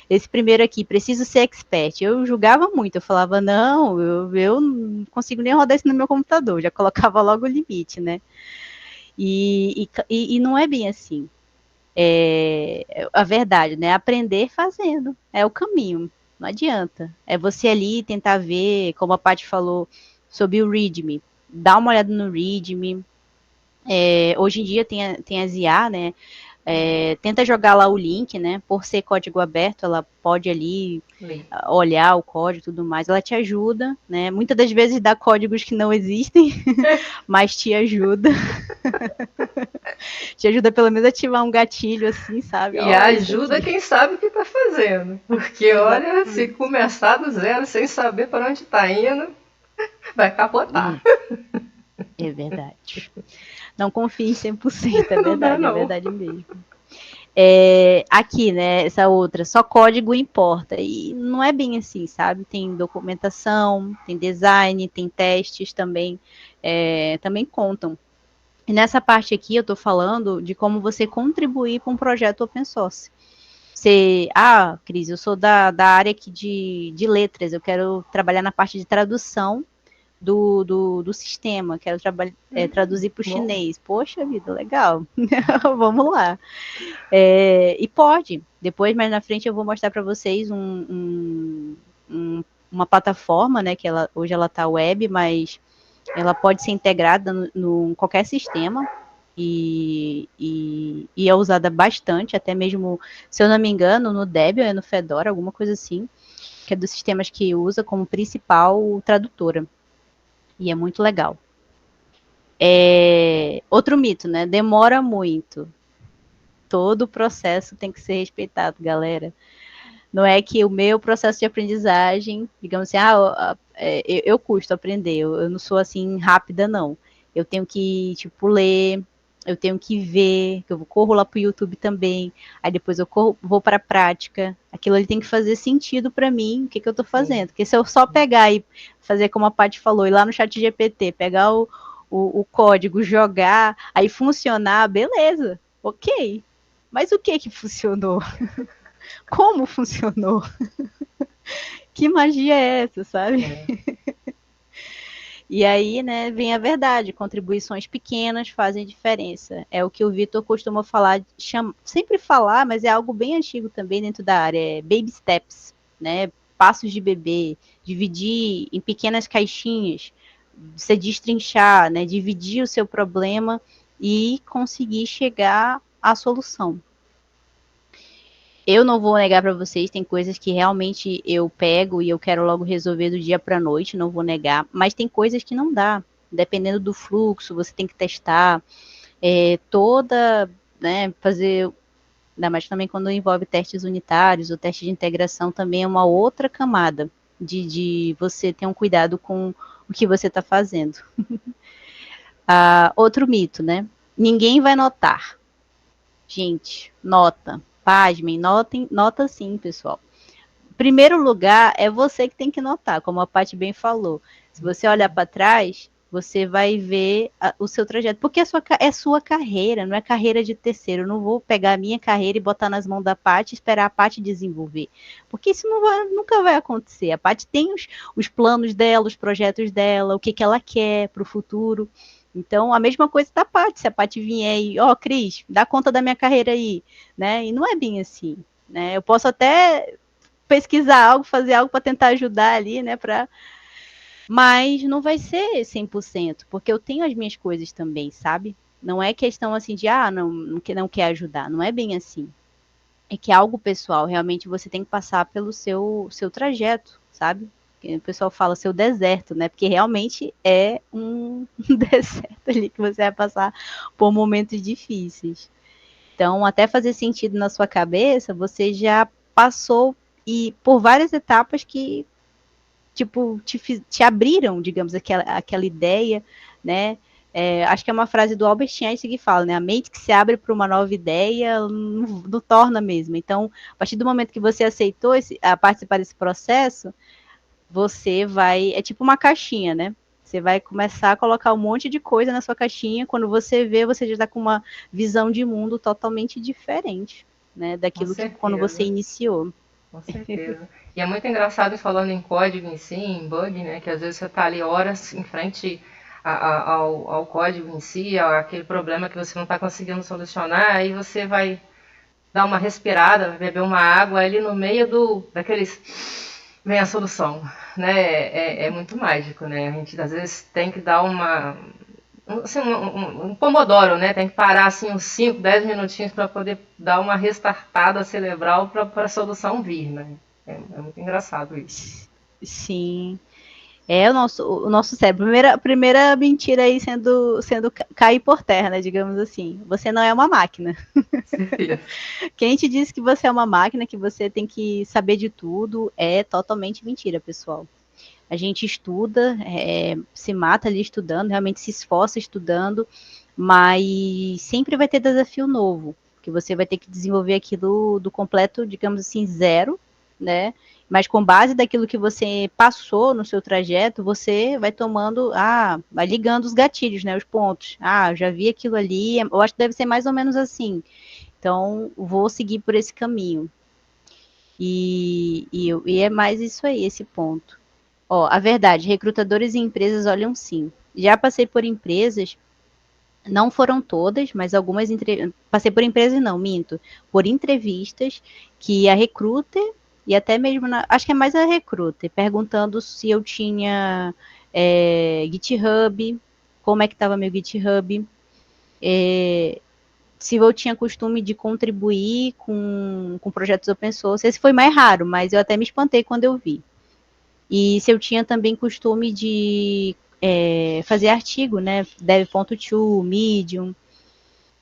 S2: Esse primeiro aqui, preciso ser expert. Eu julgava muito, eu falava, não, eu não consigo nem rodar isso no meu computador, já colocava logo o limite, né? E não é bem assim. A verdade, né? Aprender fazendo, é o caminho, não adianta. É você ali tentar ver, como a Paty falou, sobre o README. Dá uma olhada no README. Hoje em dia tem as IA, né? Tenta jogar lá o link, né? Por ser código aberto, ela pode ali olhar o código e tudo mais. Ela te ajuda, né? Muitas das vezes dá códigos que não existem, mas te ajuda. Te ajuda pelo menos a ativar um gatilho assim, sabe?
S1: E ajuda quem sabe o que está fazendo. Porque, olha, se começar do zero sem saber para onde está indo, vai capotar.
S2: É verdade. Não confie em 100%, é verdade, é verdade mesmo. Aqui, né, essa outra, só código importa. E não é bem assim, sabe? Tem documentação, tem design, tem testes também, também contam. E nessa parte aqui eu estou falando de como você contribuir para um projeto open source. Cris, eu sou da área aqui de letras, eu quero trabalhar na parte de tradução do sistema, quero traduzir para o chinês. Poxa vida, legal. Vamos lá. E pode. Depois, mais na frente, eu vou mostrar para vocês uma plataforma, né? Que hoje ela está web, mas ela pode ser integrada em qualquer sistema. E é usada bastante, até mesmo, se eu não me engano, no Debian, no Fedora, alguma coisa assim, que é dos sistemas que usa como principal tradutora. E é muito legal. Outro mito, né? Demora muito. Todo o processo tem que ser respeitado, galera. Não é que o meu processo de aprendizagem, digamos assim, eu custo aprender, eu não sou assim rápida, não. Eu tenho que, tipo, ler, eu tenho que ver, eu corro lá pro YouTube também, aí depois eu vou para a prática. Aquilo ali tem que fazer sentido para mim, o que eu tô fazendo. Porque se eu só pegar e fazer como a Paty falou, ir lá no chat GPT, pegar o código, jogar, aí funcionar, beleza, ok. Mas o que funcionou? Como funcionou? Que magia é essa, sabe? E aí, né, vem a verdade, contribuições pequenas fazem diferença. É o que o Vitor costuma falar, sempre falar, mas é algo bem antigo também dentro da área, baby steps, né? Passos de bebê, dividir em pequenas caixinhas, você destrinchar, né, dividir o seu problema e conseguir chegar à solução. Eu não vou negar para vocês, tem coisas que realmente eu pego e eu quero logo resolver do dia para a noite, não vou negar, mas tem coisas que não dá. Dependendo do fluxo, você tem que testar né, fazer, ainda mais também quando envolve testes unitários, o teste de integração também é uma outra camada de você ter um cuidado com o que você está fazendo. Outro mito, né? Ninguém vai notar. Gente, nota. Pasmem, nota sim, pessoal. Primeiro lugar, é você que tem que notar, como a Paty bem falou. Se você olhar para trás, você vai ver o seu trajeto. Porque é sua carreira, não é carreira de terceiro. Eu não vou pegar a minha carreira e botar nas mãos da Paty e esperar a Paty desenvolver. Porque isso nunca vai acontecer. A Paty tem os planos dela, os projetos dela, o que ela quer para o futuro. Então, a mesma coisa da Paty. Se a Paty vier e, Cris, dá conta da minha carreira aí, né? E não é bem assim, né? Eu posso até pesquisar algo, fazer algo para tentar ajudar ali, né? Mas não vai ser 100%, porque eu tenho as minhas coisas também, sabe? Não é questão assim de, não quer ajudar. Não é bem assim. É que é algo pessoal. Realmente você tem que passar pelo seu trajeto, sabe? O pessoal fala seu deserto, né? Porque realmente é um deserto ali que você vai passar por momentos difíceis. Então, até fazer sentido na sua cabeça, você já passou por várias etapas que, tipo, te abriram, digamos, aquela ideia, né? Acho que é uma frase do Albert Einstein que fala, né? A mente que se abre para uma nova ideia não torna a mesma. Então, a partir do momento que você aceitou a participar desse processo, você vai. É tipo uma caixinha, né? Você vai começar a colocar um monte de coisa na sua caixinha. Quando você vê, você já está com uma visão de mundo totalmente diferente, né?
S1: Com
S2: Daquilo que quando você
S1: certeza.
S2: iniciou.
S1: Com certeza. E é muito engraçado falando em código em si, em bug, né? Que às vezes você está ali horas em frente ao código em si, aquele problema que você não está conseguindo solucionar, aí você vai dar uma respirada, vai beber uma água, ali no meio daqueles vem a solução, né? É muito mágico, né? A gente às vezes tem que dar assim, um pomodoro, né? Tem que parar assim uns 5, 10 minutinhos para poder dar uma restartada cerebral para a solução vir, né? É muito engraçado isso.
S2: Sim. É o nosso cérebro. Primeira mentira aí sendo cair por terra, né? Digamos assim. Você não é uma máquina.
S1: Certeza.
S2: Quem te disse que você é uma máquina, que você tem que saber de tudo, é totalmente mentira, pessoal. A gente estuda, se mata ali estudando, realmente se esforça estudando, mas sempre vai ter desafio novo, que você vai ter que desenvolver aquilo do completo, digamos assim, zero, né? Mas com base daquilo que você passou no seu trajeto, você vai tomando, vai ligando os gatilhos, né? Os pontos. Eu já vi aquilo ali, eu acho que deve ser mais ou menos assim. Então, vou seguir por esse caminho. E é mais isso aí, esse ponto. Ó, a verdade, recrutadores e empresas olham sim. Já passei por empresas, não foram todas, mas algumas passei por empresas não, minto, por entrevistas que a recruiter e até mesmo acho que é mais a recruiter perguntando se eu tinha GitHub, como é que estava meu GitHub, se eu tinha costume de contribuir com projetos open source. Esse foi mais raro, mas eu até me espantei quando eu vi. E se eu tinha também costume de fazer artigo, né? Dev.to, Medium.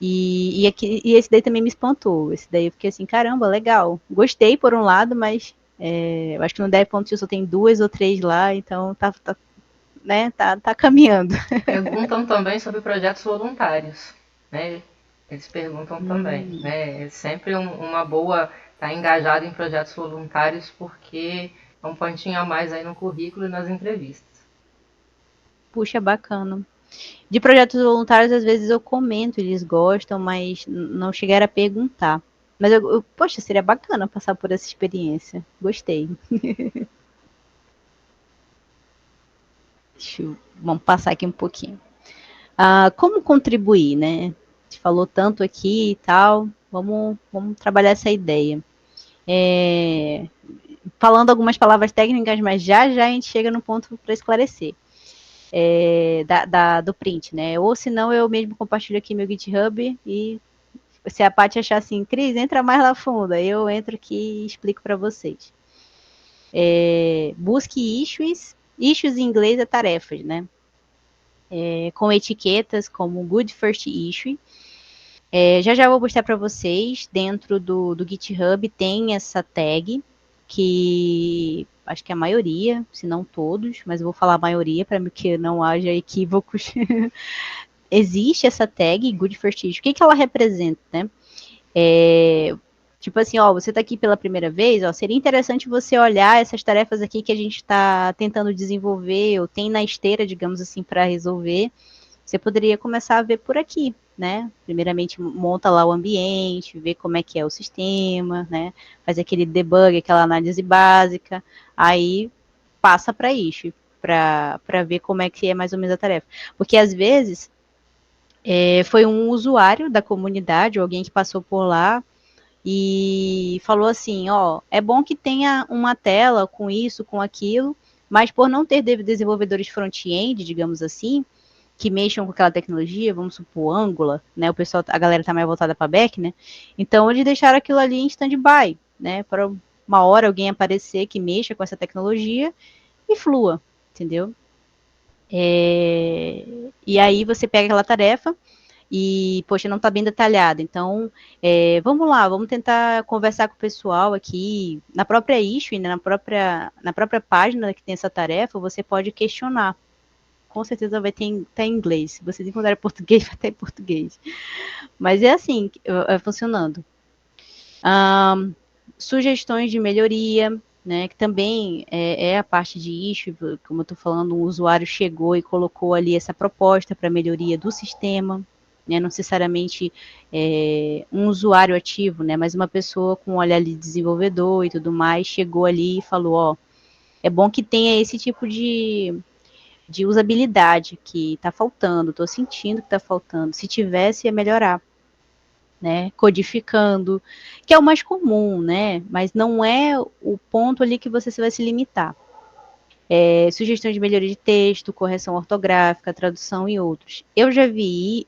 S2: E esse daí também me espantou. Esse daí eu fiquei assim, caramba, legal. Gostei por um lado, mas eu acho que no Dev.to só tem 2 ou 3 lá, então tá caminhando.
S1: Perguntam também sobre projetos voluntários, né? Eles perguntam também, né? É sempre uma boa estar engajado em projetos voluntários porque é um pontinho a mais aí no currículo e nas entrevistas.
S2: Puxa, bacana. De projetos voluntários, às vezes eu comento, eles gostam, mas não chegaram a perguntar. Mas poxa, seria bacana passar por essa experiência. Gostei. Vamos passar aqui um pouquinho. Como contribuir, né? A gente falou tanto aqui e tal. Vamos trabalhar essa ideia. Falando algumas palavras técnicas, mas já a gente chega no ponto para esclarecer. Do print, né? Ou se não, eu mesmo compartilho aqui meu GitHub e se a Paty achar assim, Cris, entra mais lá fundo, aí eu entro aqui e explico para vocês. Busque issues em inglês é tarefas, né? Com etiquetas como Good First Issue. Já vou mostrar para vocês, dentro do GitHub tem essa tag, que acho que é a maioria, se não todos, mas eu vou falar a maioria para que não haja equívocos. Existe essa tag, Good First Issue. O que ela representa, né? Tipo assim, você está aqui pela primeira vez, seria interessante você olhar essas tarefas aqui que a gente está tentando desenvolver, ou tem na esteira, digamos assim, para resolver. Você poderia começar a ver por aqui, né? Primeiramente, monta lá o ambiente, vê como é que é o sistema, né? Faz aquele debug, aquela análise básica, aí passa para isso, para ver como é que é mais ou menos a tarefa. Porque às vezes foi um usuário da comunidade, alguém que passou por lá, e falou assim, é bom que tenha uma tela com isso, com aquilo, mas por não ter desenvolvedores front-end, digamos assim, que mexam com aquela tecnologia, vamos supor, Angular, né? A galera tá mais voltada para back, né? Então eles deixaram aquilo ali em stand-by, né? Para uma hora alguém aparecer que mexa com essa tecnologia e flua, entendeu? E aí você pega aquela tarefa e, poxa, não está bem detalhada. Então, vamos lá, vamos tentar conversar com o pessoal aqui. Na própria issue, né, na própria página que tem essa tarefa, você pode questionar. com certeza vai ter tá em inglês. Se vocês encontrarem em português, vai estar em português. Mas é assim, funcionando. Sugestões de melhoria, né, que também é a parte de issue, como eu estou falando, um usuário chegou e colocou ali essa proposta para melhoria do sistema, né, não necessariamente um usuário ativo, né, mas uma pessoa com olhar ali de desenvolvedor e tudo mais, chegou ali e falou, ó, é bom que tenha esse tipo de usabilidade que está faltando, estou sentindo que está faltando, se tivesse ia melhorar. Né, codificando, que é o mais comum, né, mas não é o ponto ali que você vai se limitar. Sugestões de melhoria de texto, correção ortográfica, tradução e outros. Eu já vi,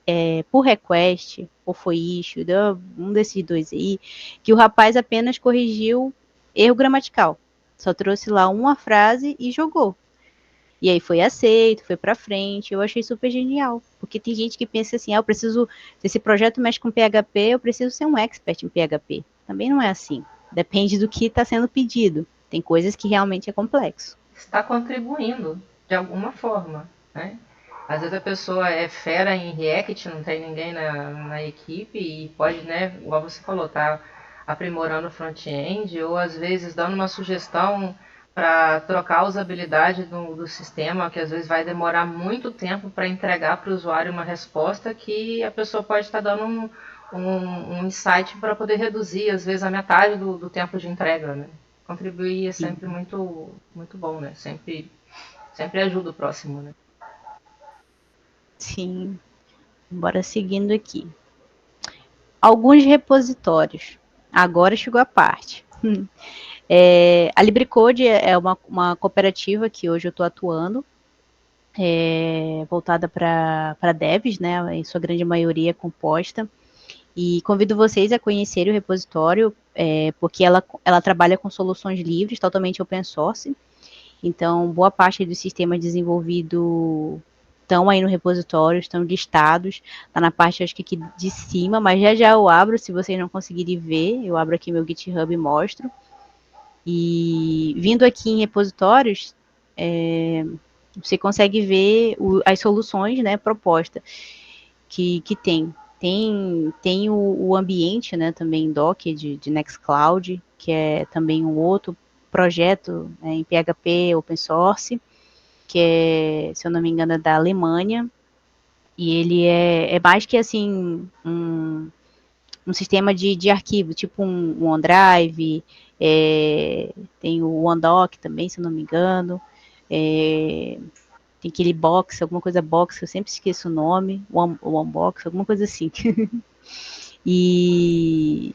S2: por request, ou foi issue, um desses dois aí, que o rapaz apenas corrigiu erro gramatical. Só trouxe lá uma frase e jogou. E aí foi aceito, foi para frente. Eu achei super genial. Porque tem gente que pensa assim, eu preciso, se esse projeto mexe com PHP, eu preciso ser um expert em PHP. Também não é assim. Depende do que está sendo pedido. Tem coisas que realmente é complexo.
S1: Está contribuindo de alguma forma, né? Às vezes a pessoa é fera em React, não tem ninguém na equipe e pode, né, igual você falou, tá aprimorando o front-end ou às vezes dando uma sugestão para trocar a usabilidade do sistema, que às vezes vai demorar muito tempo para entregar para o usuário uma resposta que a pessoa pode estar dando um insight para poder reduzir, às vezes, a metade do tempo de entrega, né? Contribuir é sempre muito, muito bom, né? Sempre ajuda o próximo, né?
S2: Sim. Bora seguindo aqui. Alguns repositórios. Agora chegou a parte. A LibreCode é uma cooperativa que hoje eu estou atuando, voltada para devs, né? Em sua grande maioria composta. E convido vocês a conhecerem o repositório, porque ela trabalha com soluções livres, totalmente open source. Então, boa parte dos sistemas desenvolvidos estão aí no repositório, estão listados, está na parte, acho que aqui de cima, mas já eu abro, se vocês não conseguirem ver, eu abro aqui meu GitHub e mostro. E vindo aqui em repositórios, você consegue ver as soluções, né, propostas que tem. Tem o ambiente, né, também Docker de Nextcloud, que é também um outro projeto em PHP open source, que é, se eu não me engano, é da Alemanha, e ele é mais que assim um sistema de arquivo, tipo um OneDrive, tem o OneDoc também, se eu não me engano, tem aquele box, alguma coisa box, eu sempre esqueço o nome, o Unbox, alguma coisa assim. E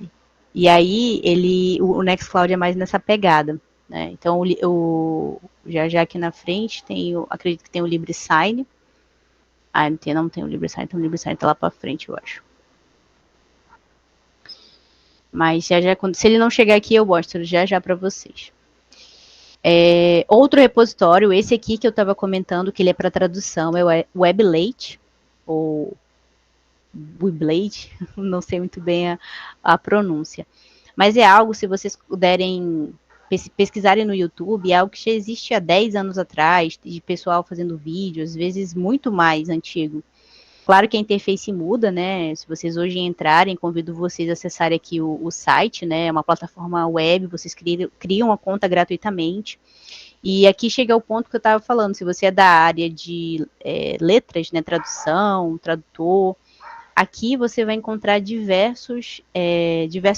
S2: aí o Nextcloud é mais nessa pegada, né? Então já aqui na frente acredito que tem o LibreSign. Não tem o LibreSign, então o LibreSign tá lá para frente, eu acho. Mas já se ele não chegar aqui, eu mostro já para vocês. Outro repositório, esse aqui que eu estava comentando, que ele é para tradução, é o WebLate, ou Weblate, não sei muito bem a pronúncia. Mas é algo, se vocês puderem pesquisarem no YouTube, é algo que já existe há 10 anos atrás, de pessoal fazendo vídeo, às vezes muito mais antigo. Claro que a interface muda, né? Se vocês hoje entrarem, convido vocês a acessarem aqui o site, né? É uma plataforma web, vocês criam uma conta gratuitamente. E aqui chega o ponto que eu estava falando, se você é da área de letras, né? Tradução, tradutor, aqui você vai encontrar diversos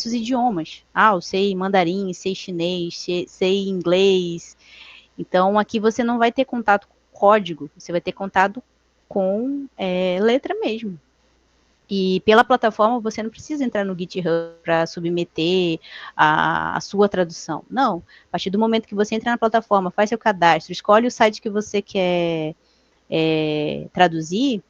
S2: idiomas. Eu sei mandarim, sei chinês, sei inglês. Então, aqui você não vai ter contato com código, você vai ter contato com letra mesmo. E pela plataforma você não precisa entrar no GitHub para submeter a sua tradução. Não. A partir do momento que você entra na plataforma, faz seu cadastro, escolhe o site que você quer traduzir,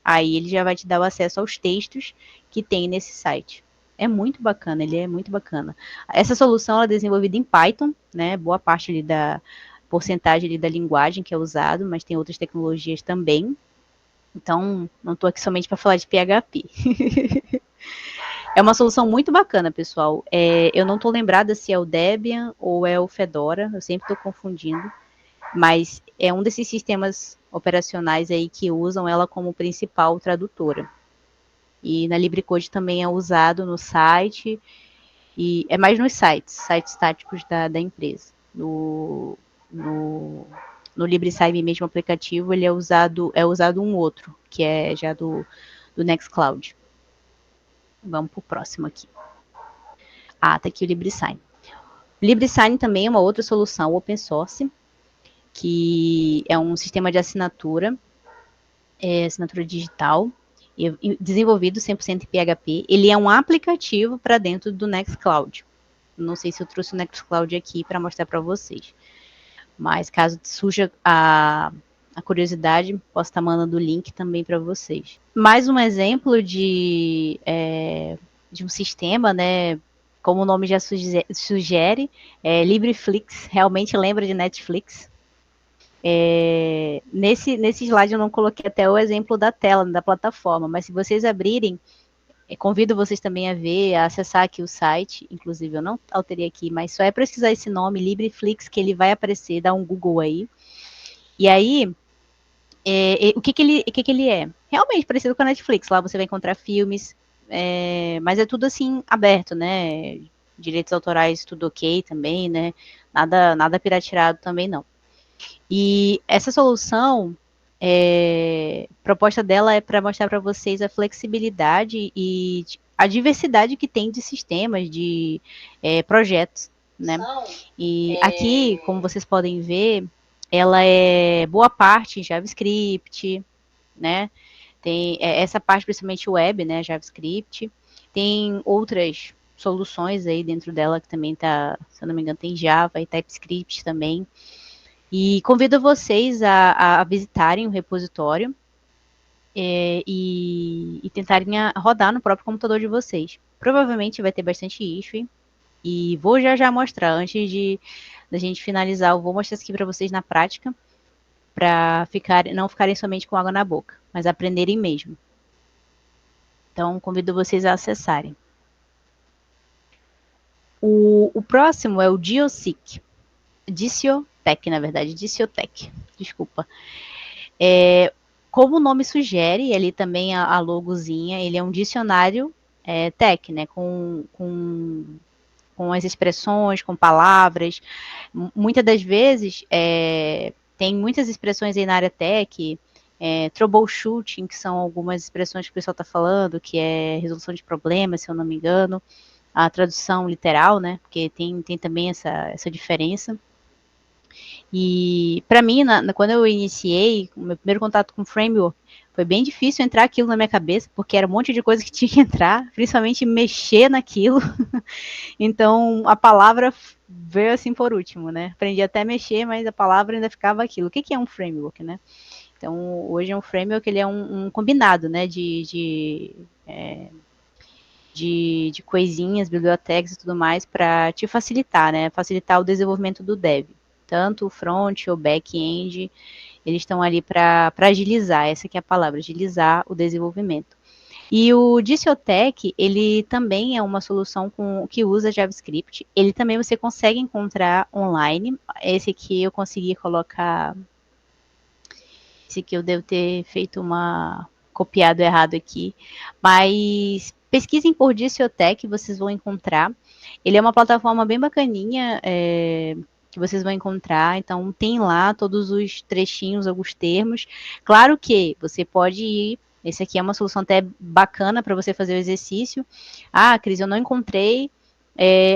S2: aí ele já vai te dar o acesso aos textos que tem nesse site. É muito bacana, ele é muito bacana. Essa solução é desenvolvida em Python, né? Boa parte ali da porcentagem ali da linguagem que é usado, mas tem outras tecnologias também. Então, não estou aqui somente para falar de PHP. É uma solução muito bacana, pessoal. Eu não estou lembrada se é o Debian ou é o Fedora, eu sempre estou confundindo. mas é um desses sistemas operacionais aí que usam ela como principal tradutora. E na LibreCode também é usado no site, e é mais nos sites estáticos da empresa. No LibreSign mesmo aplicativo, ele é usado um outro, que é já do Nextcloud. Vamos para o próximo aqui. Tá aqui o LibreSign. O LibreSign também é uma outra solução open source, que é um sistema de assinatura digital, desenvolvido 100% em PHP. Ele é um aplicativo para dentro do Nextcloud. Não sei se eu trouxe o Nextcloud aqui para mostrar para vocês. Mas caso surja a curiosidade, posso estar mandando o link também para vocês. Mais um exemplo de um sistema, né? Como o nome já sugere, LibreFlix, realmente lembra de Netflix. Nesse slide eu não coloquei até o exemplo da tela, da plataforma, mas se vocês abrirem, convido vocês também a ver, a acessar aqui o site, inclusive eu não alterei aqui, mas só é pesquisar esse nome, LibreFlix, que ele vai aparecer, dá um Google aí. E aí, o que ele é? Realmente parecido com a Netflix, lá você vai encontrar filmes, mas é tudo assim, aberto, né? Direitos autorais, tudo ok também, né? Nada pirateado também não. E essa solução, proposta dela é para mostrar para vocês a flexibilidade e a diversidade que tem de sistemas, de projetos, né? E aqui, como vocês podem ver, ela é boa parte em JavaScript, né? Tem essa parte principalmente web, né? JavaScript. Tem outras soluções aí dentro dela que também tá, se eu não me engano, tem Java e TypeScript também. E convido vocês a visitarem o repositório e tentarem rodar no próprio computador de vocês. Provavelmente vai ter bastante issue. E vou já mostrar, antes da gente finalizar, eu vou mostrar isso aqui para vocês na prática, para não ficarem somente com água na boca, mas aprenderem mesmo. Então, convido vocês a acessarem. O próximo é o Diocic. Diciotech, na verdade, Diciotech. Desculpa. Como o nome sugere, ele também a logozinha, ele é um dicionário tech, né? Com as expressões, com palavras. Muitas das vezes tem muitas expressões aí na área tech, troubleshooting, que são algumas expressões que o pessoal está falando, que é resolução de problemas, se eu não me engano, a tradução literal, né? Porque tem também essa diferença. E para mim, quando eu iniciei, o meu primeiro contato com o framework, foi bem difícil entrar aquilo na minha cabeça, porque era um monte de coisa que tinha que entrar, principalmente mexer naquilo. Então, a palavra veio assim por último, né? Aprendi até a mexer, mas a palavra ainda ficava aquilo. O que é um framework, né? Então, hoje um framework, ele é um combinado, né? De coisinhas, bibliotecas e tudo mais para te facilitar, né? Facilitar o desenvolvimento do dev. Tanto o front ou back-end, eles estão ali para agilizar, essa que é a palavra, agilizar o desenvolvimento. E o Diciotech, ele também é uma solução que usa JavaScript. Ele também você consegue encontrar online. Esse aqui eu consegui colocar. Esse aqui eu devo ter feito copiado errado aqui. Mas pesquisem por Diciotech, vocês vão encontrar. Ele é uma plataforma bem bacaninha, que vocês vão encontrar. Então, tem lá todos os trechinhos, alguns termos. Claro que você pode ir. Esse aqui é uma solução até bacana para você fazer o exercício. Cris, eu não encontrei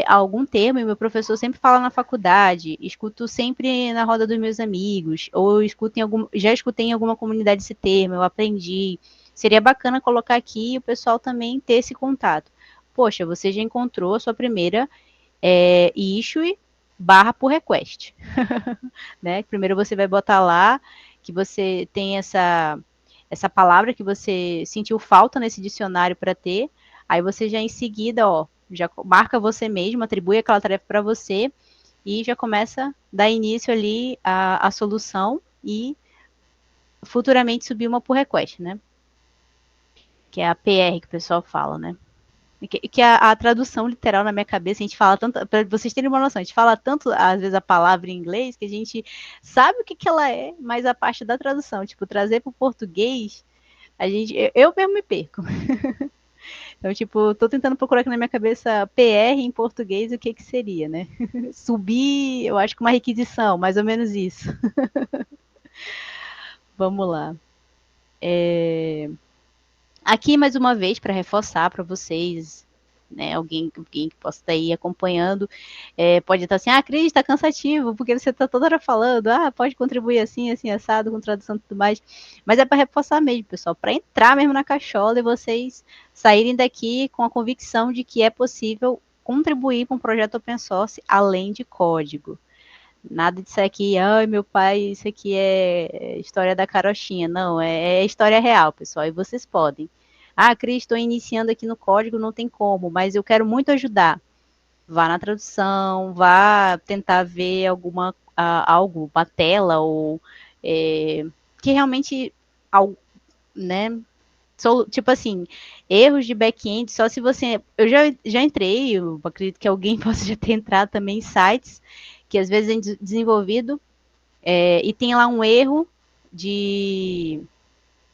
S2: algum termo, e meu professor sempre fala na faculdade, escuto sempre na roda dos meus amigos, ou já escutei em alguma comunidade esse termo, eu aprendi. Seria bacana colocar aqui e o pessoal também ter esse contato. Poxa, você já encontrou a sua primeira issue /pull request. Né? Primeiro você vai botar lá que você tem essa palavra que você sentiu falta nesse dicionário para ter, aí você já em seguida, já marca você mesmo, atribui aquela tarefa para você e já começa a dar início ali a solução e futuramente subir uma pull request, né? Que é a PR que o pessoal fala, né? que a tradução literal na minha cabeça, a gente fala tanto, para vocês terem uma noção, a gente fala tanto, às vezes, a palavra em inglês, que a gente sabe o que ela é, mas a parte da tradução, tipo, trazer para o português, eu mesmo me perco. Então, tipo, tô tentando procurar aqui na minha cabeça PR em português, o que que seria, né? Subir, eu acho que uma requisição, mais ou menos isso. Vamos lá. Aqui, mais uma vez, para reforçar para vocês, né, alguém que possa estar aí acompanhando, pode estar assim, Cris, está cansativo, porque você está toda hora falando, pode contribuir assim, assim, assado, com tradução e tudo mais, mas é para reforçar mesmo, pessoal, para entrar mesmo na cachola e vocês saírem daqui com a convicção de que é possível contribuir com um projeto open source além de código. Nada disso aqui, ai meu pai, isso aqui é história da carochinha. Não, é história real, pessoal, e vocês podem. Cris, estou iniciando aqui no código, não tem como, mas eu quero muito ajudar. Vá na tradução, vá tentar ver algo, uma tela, ou que realmente, né, tipo assim, erros de back-end, só se você. Eu já entrei, eu acredito que alguém possa já ter entrado também em sites que às vezes é desenvolvido e tem lá um erro de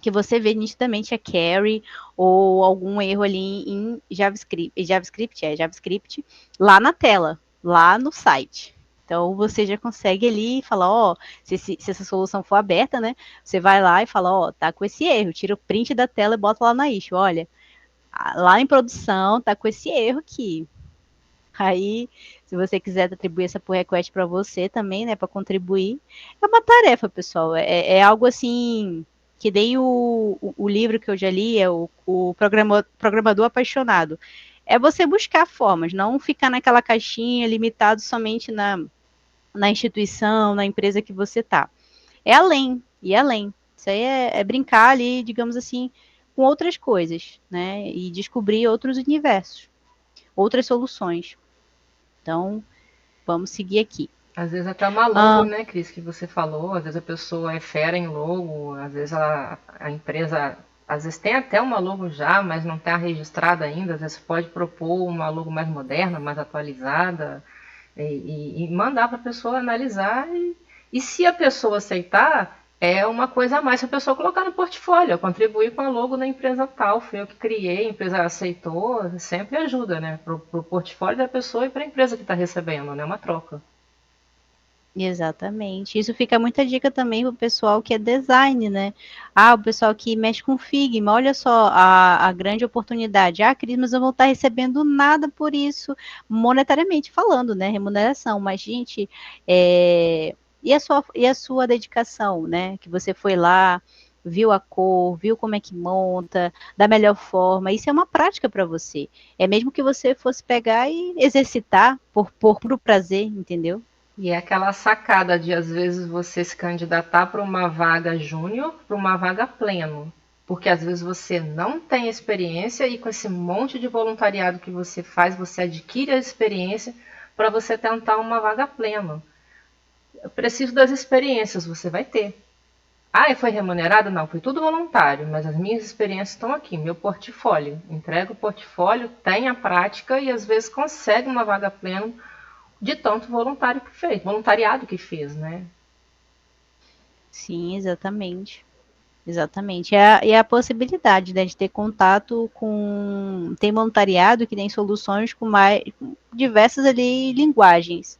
S2: que você vê nitidamente carry ou algum erro ali em JavaScript lá na tela, lá no site. Então você já consegue ali falar, se essa solução for aberta, né? Você vai lá e fala, tá com esse erro, tira o print da tela e bota lá na issue. Olha, lá em produção tá com esse erro aqui. Aí, se você quiser atribuir essa pull request para você também, né, para contribuir, é uma tarefa, pessoal. É algo assim que nem o livro que eu já li, é o Programador Apaixonado. É você buscar formas, não ficar naquela caixinha limitado somente na instituição, na empresa que você está. É além, e além. Isso aí é brincar ali, digamos assim, com outras coisas, né? E descobrir outros universos, outras soluções. Então, vamos seguir aqui.
S1: Às vezes até uma logo, né, Cris, que você falou, às vezes a pessoa é fera em logo, às vezes a empresa, às vezes tem até uma logo já, mas não está registrada ainda, às vezes pode propor uma logo mais moderna, mais atualizada, e mandar para a pessoa analisar, e se a pessoa aceitar, é uma coisa a mais para a pessoa colocar no portfólio, eu contribuir com a logo da empresa tal, foi eu que criei, a empresa aceitou, sempre ajuda, né, para o portfólio da pessoa e para a empresa que está recebendo, né, uma troca.
S2: Exatamente. Isso fica muita dica também para o pessoal que é design, né? O pessoal que mexe com Figma, olha só a grande oportunidade. Cris, mas eu não vou estar recebendo nada por isso, monetariamente falando, né? Remuneração. Mas, gente, e a sua dedicação, né? Que você foi lá, viu a cor, viu como é que monta, da melhor forma. Isso é uma prática para você. É mesmo que você fosse pegar e exercitar por prazer, entendeu?
S1: E é aquela sacada de, às vezes, você se candidatar para uma vaga júnior, para uma vaga pleno. Porque às vezes você não tem experiência e com esse monte de voluntariado que você faz, você adquire a experiência para você tentar uma vaga pleno. Eu preciso das experiências, você vai ter. E foi remunerado? Não, foi tudo voluntário, mas as minhas experiências estão aqui, meu portfólio. Entrega o portfólio, tem a prática e às vezes consegue uma vaga plena de tanto voluntariado que fez, né?
S2: Sim, exatamente. Exatamente. E a possibilidade, né, de ter contato com. Tem voluntariado que tem soluções com com diversas ali linguagens,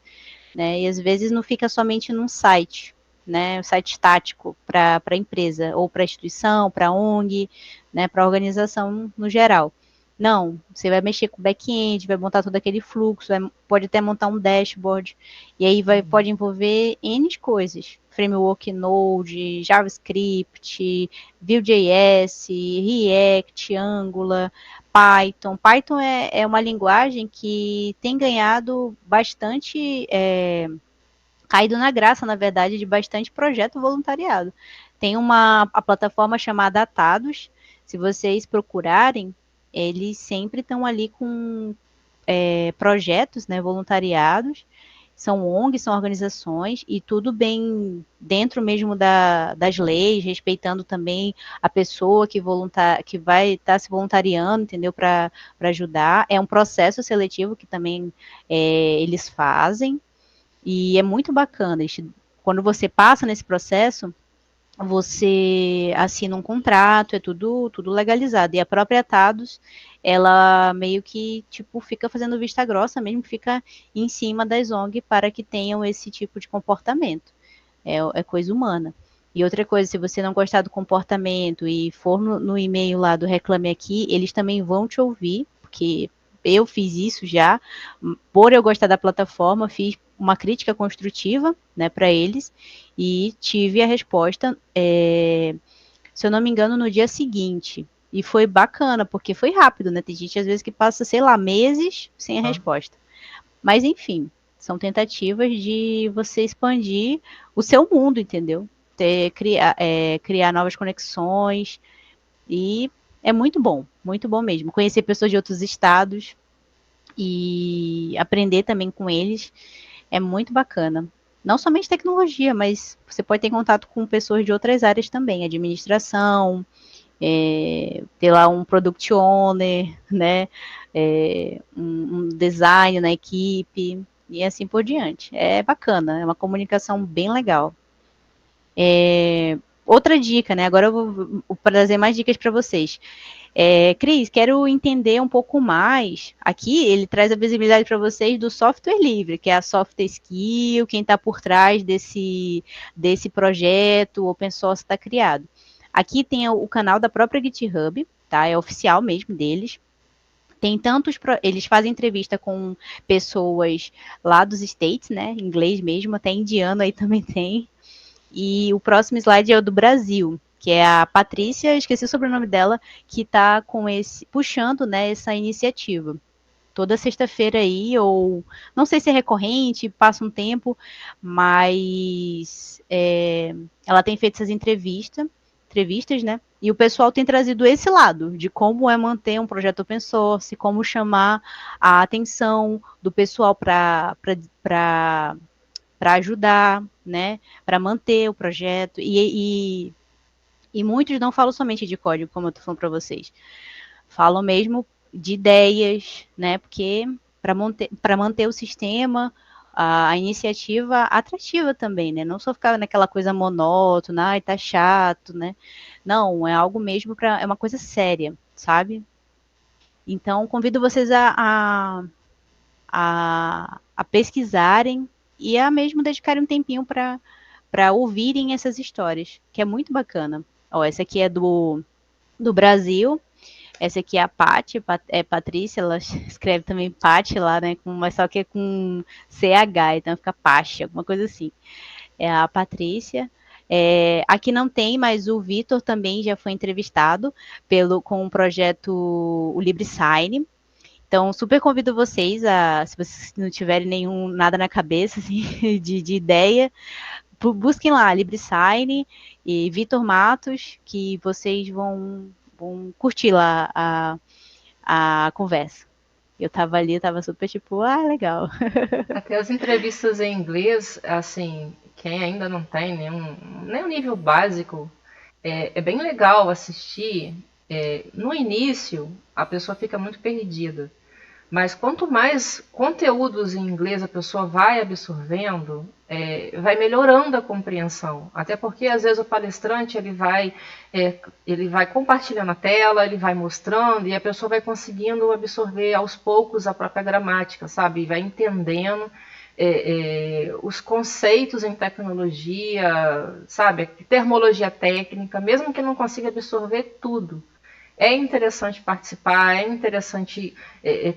S2: né? E às vezes não fica somente num site, né? Um site estático para a empresa, ou para a instituição, para a ONG, né? Para a organização no geral. Não, você vai mexer com o back-end, vai montar todo aquele fluxo, pode até montar um dashboard, e aí pode envolver N coisas. Framework Node, JavaScript, Vue.js, React, Angular, Python. Python é uma linguagem que tem ganhado bastante, caído na graça, na verdade, de bastante projeto voluntariado. Tem a plataforma chamada Atados, se vocês procurarem, eles sempre estão ali com projetos, né, voluntariados, são ONGs, são organizações, e tudo bem dentro mesmo das leis, respeitando também a pessoa que vai estar se voluntariando, entendeu, para ajudar. É um processo seletivo que também eles fazem, e é muito bacana. Quando você passa nesse processo, você assina um contrato, é tudo legalizado. E a própria Tados, ela meio que, tipo, fica fazendo vista grossa mesmo, fica em cima das ONG para que tenham esse tipo de comportamento. É coisa humana. E outra coisa, se você não gostar do comportamento e for no e-mail lá do Reclame Aqui, eles também vão te ouvir, porque eu fiz isso já, por eu gostar da plataforma, fiz uma crítica construtiva, né, para eles, e tive a resposta, se eu não me engano, no dia seguinte. E foi bacana, porque foi rápido, né? Tem gente às vezes que passa, sei lá, meses sem a
S1: Tá?
S2: resposta. Mas enfim, são tentativas de você expandir o seu mundo, entendeu? Criar novas conexões, e é muito bom mesmo. Conhecer pessoas de outros estados e aprender também com eles é muito bacana. Não somente tecnologia, mas você pode ter contato com pessoas de outras áreas também, administração, ter lá um product owner, né? Um design na equipe e assim por diante. É bacana, é uma comunicação bem legal. Outra dica, né? Agora eu vou trazer mais dicas para vocês. Cris, quero entender um pouco mais. Aqui ele traz a visibilidade para vocês do software livre, que é a Software Skill, quem está por trás desse projeto open source está criado. Aqui tem o canal da própria GitHub, tá? É oficial mesmo deles. Tem eles fazem entrevista com pessoas lá dos States, né? Inglês mesmo, até indiano aí também tem. E o próximo slide é o do Brasil, que é a Patrícia, esqueci o sobrenome dela, que está puxando, né, essa iniciativa. Toda sexta-feira aí, ou não sei se é recorrente, passa um tempo, mas ela tem feito essas entrevistas, né? E o pessoal tem trazido esse lado de como é manter um projeto open source, como chamar a atenção do pessoal para ajudar, né, para manter o projeto. E muitos não falam somente de código, como eu estou falando para vocês. Falam mesmo de ideias, né, porque para manter o sistema, a iniciativa atrativa também, né, não só ficar naquela coisa monótona, ai, tá chato, né, não, é algo mesmo é uma coisa séria, sabe? Então, convido vocês a pesquisarem e a mesmo dedicarem um tempinho para ouvirem essas histórias, que é muito bacana. Ó, essa aqui é do Brasil, essa aqui é a Paty, é Patrícia, ela escreve também Paty lá, né, mas só que é com CH, então fica Paty, alguma coisa assim. É a Patrícia. Aqui não tem, mas o Vitor também já foi entrevistado com o projeto o LibreSign. Então, super convido vocês se vocês não tiverem nada na cabeça assim, de ideia, busquem lá LibreSign e Vitor Matos, que vocês vão curtir lá a conversa. Eu tava ali, eu tava super tipo, legal.
S1: Até as entrevistas em inglês, assim, quem ainda não tem nem um nível básico, é bem legal assistir. No início, a pessoa fica muito perdida. Mas quanto mais conteúdos em inglês a pessoa vai absorvendo, vai melhorando a compreensão. Até porque às vezes o palestrante ele vai compartilhando a tela, ele vai mostrando e a pessoa vai conseguindo absorver aos poucos a própria gramática, sabe? E vai entendendo os conceitos em tecnologia, sabe? Termologia técnica, mesmo que não consiga absorver tudo. É interessante participar, é interessante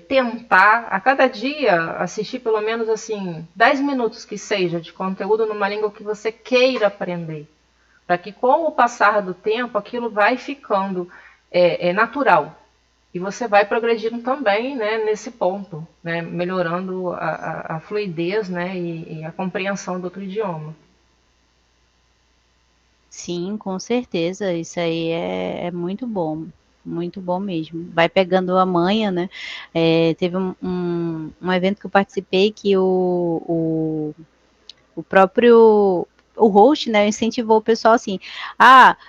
S1: tentar a cada dia assistir pelo menos assim 10 minutos que seja de conteúdo numa língua que você queira aprender, para que com o passar do tempo aquilo vai ficando natural e você vai progredindo também, né, nesse ponto, né, melhorando a fluidez, né, e a compreensão do outro idioma.
S2: Sim, com certeza, isso aí é muito bom. Muito bom mesmo. Vai pegando a manha, né? Teve um evento que eu participei que o próprio o host, né, incentivou o pessoal assim,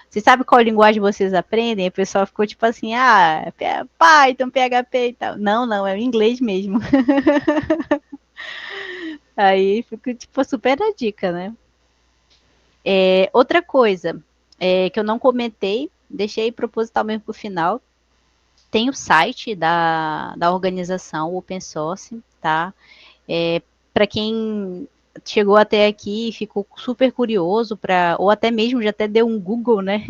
S2: você sabe qual linguagem vocês aprendem? E o pessoal ficou tipo assim, Python, PHP e tal. Não, não, é o inglês mesmo. Aí ficou tipo super a dica, né? Outra coisa que eu não comentei, deixei propositalmente para o final, tem o site da organização Open Source, tá? Para quem chegou até aqui e ficou super curioso ou até mesmo já até deu um Google, né?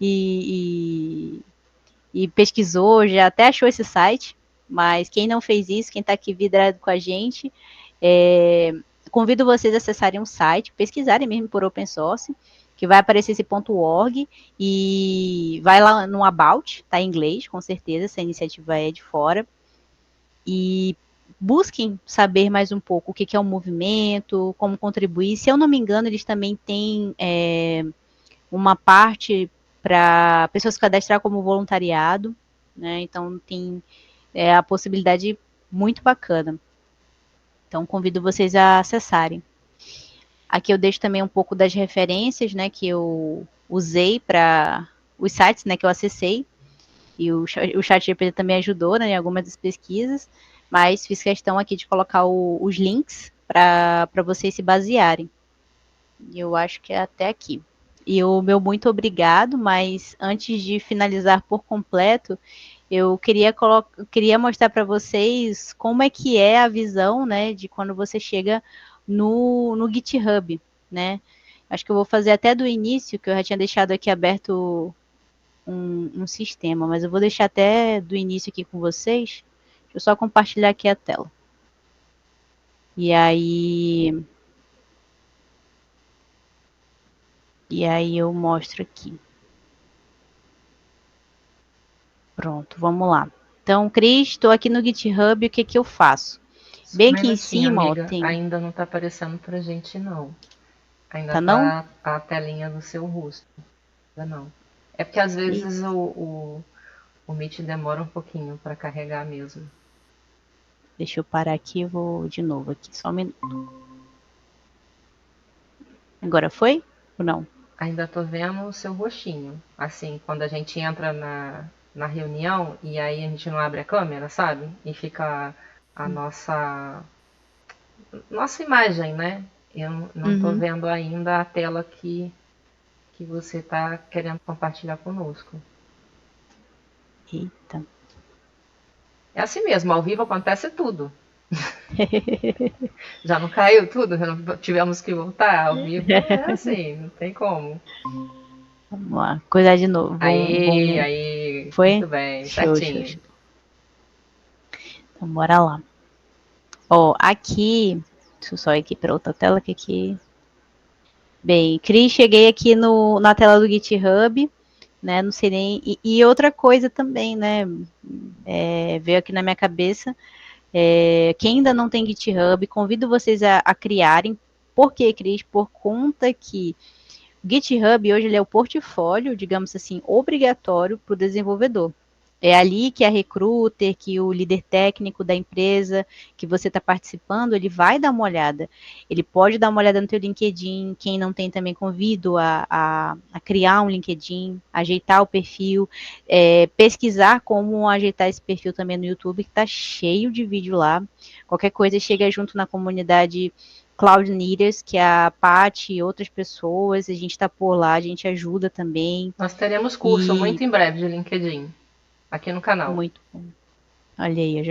S2: E pesquisou, já até achou esse site, mas quem não fez isso, quem está aqui vidrado com a gente, convido vocês a acessarem um site, pesquisarem mesmo por open source, que vai aparecer esse .org e vai lá no About, tá em inglês, com certeza, essa iniciativa é de fora, e busquem saber mais um pouco o que é o movimento, como contribuir. Se eu não me engano, eles também têm uma parte para pessoas se cadastrar como voluntariado, né? Então tem a possibilidade muito bacana. Então convido vocês a acessarem. Aqui eu deixo também um pouco das referências, né, que eu usei para os sites, né, que eu acessei. E o chat GPT também ajudou, né, em algumas das pesquisas, mas fiz questão aqui de colocar os links para vocês se basearem. E eu acho que é até aqui. E o meu muito obrigado, mas antes de finalizar por completo, eu queria mostrar para vocês como é que é a visão, né, de quando você chega no GitHub, né? Acho que eu vou fazer até do início, que eu já tinha deixado aqui aberto um sistema, mas eu vou deixar até do início aqui com vocês. Deixa eu só compartilhar aqui a tela. E aí eu mostro aqui. Pronto, vamos lá. Então, Cris, estou aqui no GitHub, o que que eu faço?
S1: Só um
S2: Bem aqui em
S1: minutinho,
S2: cima, ó,
S1: amiga.
S2: tem...
S1: Ainda não tá aparecendo pra gente, não. Ainda
S2: Tá não?
S1: tá a telinha do seu rosto. Ainda não. É porque às vezes o Meet demora um pouquinho para carregar mesmo.
S2: Deixa eu parar aqui e vou de novo aqui, só um minuto. Agora foi ou não?
S1: Ainda tô vendo o seu rostinho. Assim, quando a gente entra na reunião e aí a gente não abre a câmera, sabe? E fica a nossa imagem, né? Eu não tô
S2: Uhum.
S1: vendo ainda a tela que você tá querendo compartilhar conosco.
S2: Eita.
S1: É assim mesmo, ao vivo acontece tudo. Já não caiu tudo? Já não tivemos que voltar ao vivo? É assim, não tem como.
S2: Vamos lá, coisar de novo.
S1: Aí,
S2: Foi?
S1: muito bem,
S2: Show, show,
S1: certinho.
S2: show. Então, bora lá. Ó, aqui, deixa eu só ir aqui para outra tela, que aqui... Bem, Cris, cheguei aqui na tela do GitHub, né, não sei nem... E outra coisa também, né, veio aqui na minha cabeça, quem ainda não tem GitHub, convido vocês a criarem. Por quê, Cris? Por conta que o GitHub hoje ele é o portfólio, digamos assim, obrigatório para o desenvolvedor. É ali que a recruiter, que o líder técnico da empresa que você está participando, ele vai dar uma olhada. Ele pode dar uma olhada no teu LinkedIn, quem não tem também convido a criar um LinkedIn, ajeitar o perfil, pesquisar como ajeitar esse perfil também no YouTube, que está cheio de vídeo lá. Qualquer coisa chega junto na comunidade Cloud Leaders, que é a Paty e outras pessoas, a gente está por lá, a gente ajuda também.
S1: Nós teremos curso
S2: E
S1: muito em breve de LinkedIn, aqui no canal.
S2: muito bom. Olha aí,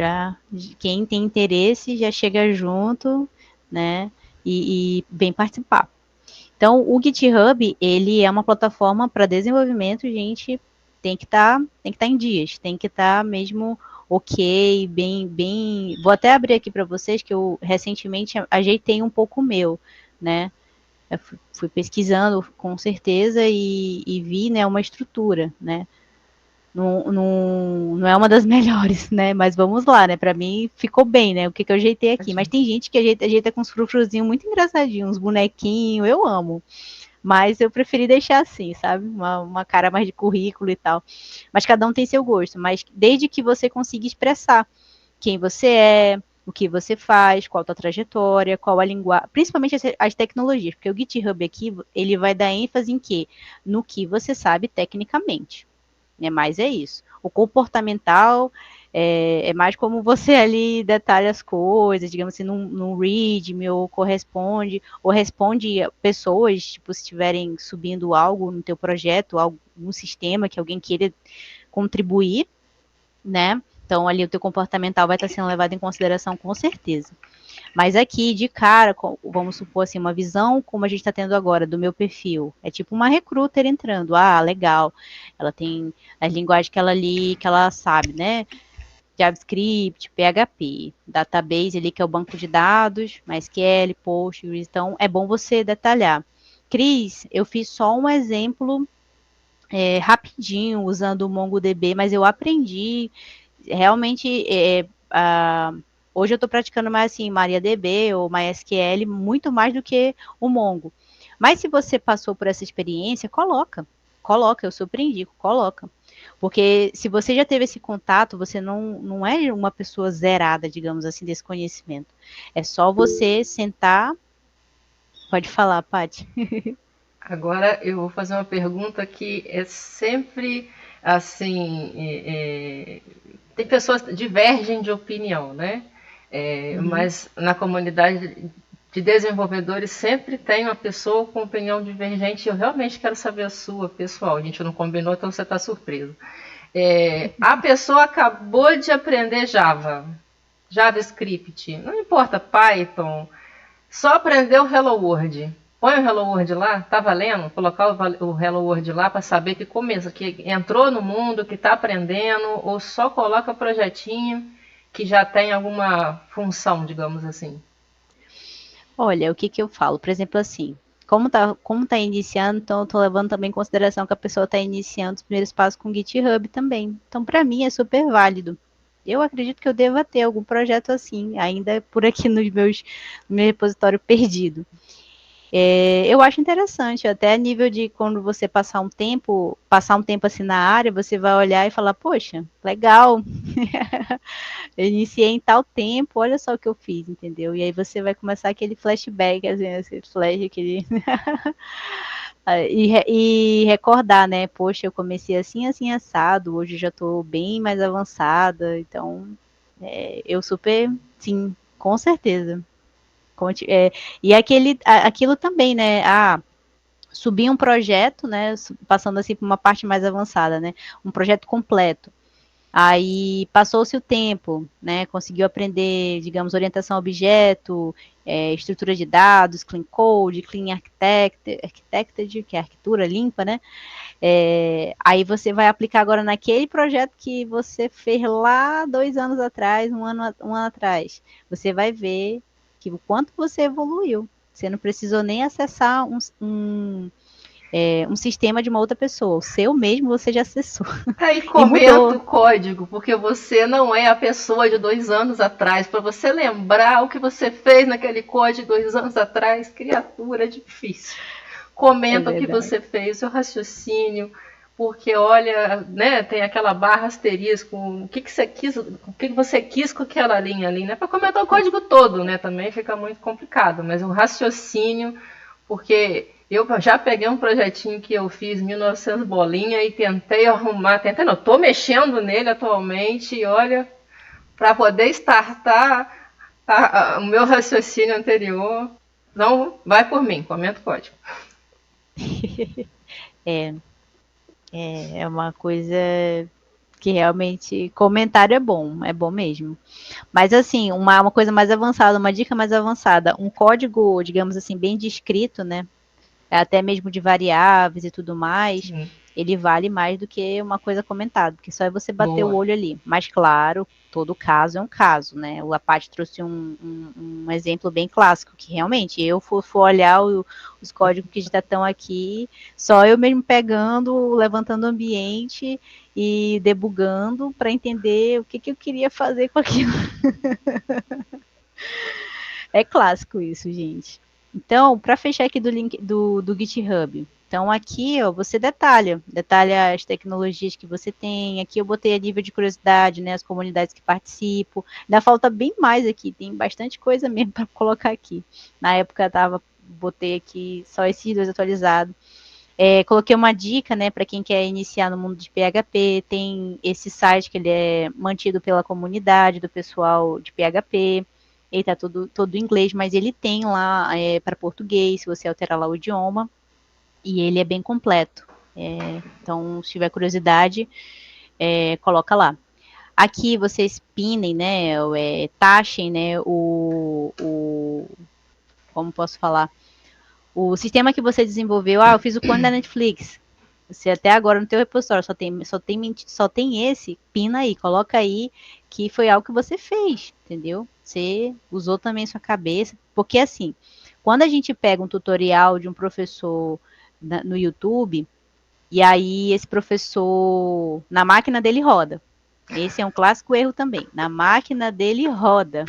S2: quem tem interesse já chega junto, né? E vem participar. Então, o GitHub, ele é uma plataforma para desenvolvimento, gente, tem que tá em dias, tem que estar mesmo ok, bem. Vou até abrir aqui para vocês que eu recentemente ajeitei um pouco o meu, né? Eu fui pesquisando com certeza e vi, né, uma estrutura, né? Não é uma das melhores, né? Mas vamos lá, né? Para mim ficou bem, né? O que eu ajeitei aqui. Mas tem gente que ajeita com uns frufruzinhos muito engraçadinhos, uns bonequinhos, eu amo. Mas eu preferi deixar assim, sabe? Uma cara mais de currículo e tal. Mas cada um tem seu gosto. Mas desde que você consiga expressar quem você é, o que você faz, qual a tua trajetória, qual a linguagem, principalmente as tecnologias, porque o GitHub aqui, ele vai dar ênfase em quê? No que você sabe tecnicamente, né? Mas é isso. O comportamental é mais como você ali detalha as coisas, digamos assim, num readme, ou corresponde, ou responde pessoas, tipo, se estiverem subindo algo no teu projeto, algum sistema que alguém queira contribuir, né? Então, ali o teu comportamental vai estar sendo levado em consideração com certeza. Mas aqui, de cara, vamos supor assim, uma visão como a gente está tendo agora do meu perfil. É tipo uma recruiter entrando. Ah, legal. Ela tem as linguagens que ela ali, que ela sabe, né? JavaScript, PHP, database ali que é o banco de dados, MySQL, Postgres. Então, é bom você detalhar. Cris, eu fiz só um exemplo rapidinho usando o MongoDB, mas eu aprendi realmente hoje eu estou praticando mais assim MariaDB ou MySQL muito mais do que o Mongo. Mas se você passou por essa experiência, coloca, eu surpreendi, coloca. Porque se você já teve esse contato, você não é uma pessoa zerada, digamos assim, desse conhecimento. É só você sentar. Pode falar, Paty.
S1: Agora eu vou fazer uma pergunta que é sempre assim, tem pessoas que divergem de opinião, né? Mas na comunidade de desenvolvedores sempre tem uma pessoa com opinião divergente. Eu realmente quero saber a sua, pessoal. A gente não combinou, então você está surpreso. A pessoa acabou de aprender Java, JavaScript, não importa Python, só aprendeu Hello World. Põe o Hello World lá, tá valendo? Colocar o Hello World lá para saber que começa, que entrou no mundo, que está aprendendo, ou só coloca projetinho que já tem alguma função, digamos assim.
S2: Olha, o que que eu falo? Por exemplo, assim, como tá iniciando, então eu tô levando também em consideração que a pessoa está iniciando os primeiros passos com o GitHub também. Então, para mim, é super válido. Eu acredito que eu deva ter algum projeto assim, ainda por aqui no meu repositório perdido. Eu acho interessante, até a nível de quando você passar um tempo assim na área, você vai olhar e falar, poxa, legal, eu iniciei em tal tempo, olha só o que eu fiz, entendeu? E aí você vai começar aquele flashback, assim, esse flash, aquele... e recordar, né? Poxa, eu comecei assim, assim, assado, hoje já estou bem mais avançada, então eu super, sim, com certeza. E aquilo também, né? Subir um projeto, né? Passando assim para uma parte mais avançada, né? Um projeto completo. Aí passou-se o tempo, né? Conseguiu aprender, digamos, orientação a objeto, estrutura de dados, clean code, clean architecture, que é arquitetura limpa, né? Aí você vai aplicar agora naquele projeto que você fez lá 2 anos atrás, um ano atrás. Você vai ver que o quanto você evoluiu. Você não precisou nem acessar um sistema de uma outra pessoa. O seu mesmo você já acessou.
S1: Aí
S2: E
S1: comenta
S2: mudou.
S1: o código, porque você não é a pessoa de 2 anos atrás. Para você lembrar o que você fez naquele código 2 anos atrás, criatura, é difícil.
S2: É
S1: Comenta o que
S2: verdade.
S1: você fez, o seu raciocínio, porque olha, né, tem aquela barra asterisco, o que, que você quis, o que, que você quis com aquela linha ali, né? Para comentar o código todo, né? Também fica muito complicado, mas o raciocínio, porque eu já peguei um projetinho que eu fiz em 1900 bolinha e tentei arrumar, tentei não, tô mexendo nele atualmente e olha, para poder startar o meu raciocínio anterior, não vai por mim, comenta o código.
S2: É uma coisa que realmente comentário é bom mesmo. Mas assim, uma coisa mais avançada, uma dica mais avançada, um código, digamos assim, bem descrito, né? Até mesmo de variáveis e tudo mais,
S1: Sim.
S2: ele vale mais do que uma coisa comentada, porque só é você bater o
S1: Boa.
S2: olho ali. Mas claro, todo caso é um caso, né? O Apache trouxe um exemplo bem clássico, que realmente eu for olhar os códigos que já estão aqui, só eu mesmo pegando, levantando o ambiente e debugando para entender o que, que eu queria fazer com aquilo. É clássico isso, gente. Então, para fechar aqui do link do GitHub. Então, aqui, ó, você detalha as tecnologias que você tem. Aqui eu botei a nível de curiosidade, né, as comunidades que participam. Ainda falta bem mais aqui, tem bastante coisa mesmo para colocar aqui. Na época botei aqui só esses dois atualizados. Coloquei uma dica, né, para quem quer iniciar no mundo de PHP. Tem esse site que ele é mantido pela comunidade do pessoal de PHP. Ele está todo em inglês, mas ele tem lá para português, se você alterar lá o idioma. E ele é bem completo. Então, se tiver curiosidade, coloca lá. Aqui vocês pinem, né, taxem, né, como posso falar? O sistema que você desenvolveu, eu fiz o clone da Netflix. Você até agora no teu repositório só tem esse, pina aí, coloca aí que foi algo que você fez, entendeu? Você usou também sua cabeça, porque assim, quando a gente pega um tutorial de um professor no YouTube, e aí esse professor, na máquina dele roda. Esse é um clássico erro também. Na máquina dele roda.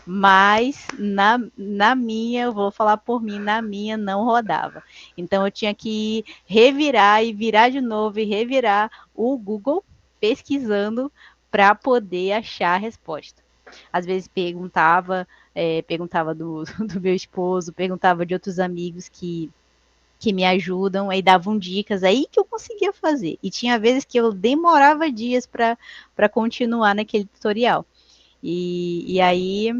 S2: Mas na minha, eu vou falar por mim, na minha não rodava. Então eu tinha que revirar e virar de novo e revirar o Google pesquisando para poder achar a resposta. Às vezes perguntava do meu esposo, perguntava de outros amigos que me ajudam, aí davam dicas, aí que eu conseguia fazer. E tinha vezes que eu demorava dias para continuar naquele tutorial. E aí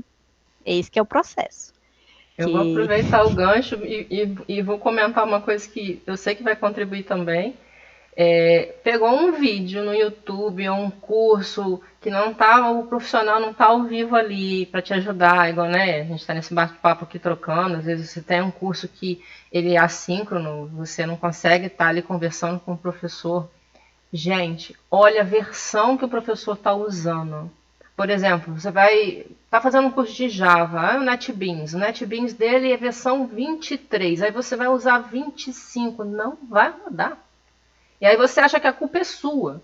S2: esse que é o processo.
S1: Eu vou aproveitar o gancho e vou comentar uma coisa que eu sei que vai contribuir também. Pegou um vídeo no YouTube ou um curso que não tá, o profissional não tá ao vivo ali para te ajudar, igual, né? A gente está nesse bate-papo aqui trocando, às vezes você tem um curso que ele é assíncrono, você não consegue estar ali conversando com o professor. Gente, olha a versão que o professor está usando. Por exemplo, você vai tá fazendo um curso de Java, o NetBeans. O NetBeans dele é versão 23. Aí você vai usar 25, não vai rodar. E aí você acha que a culpa é sua.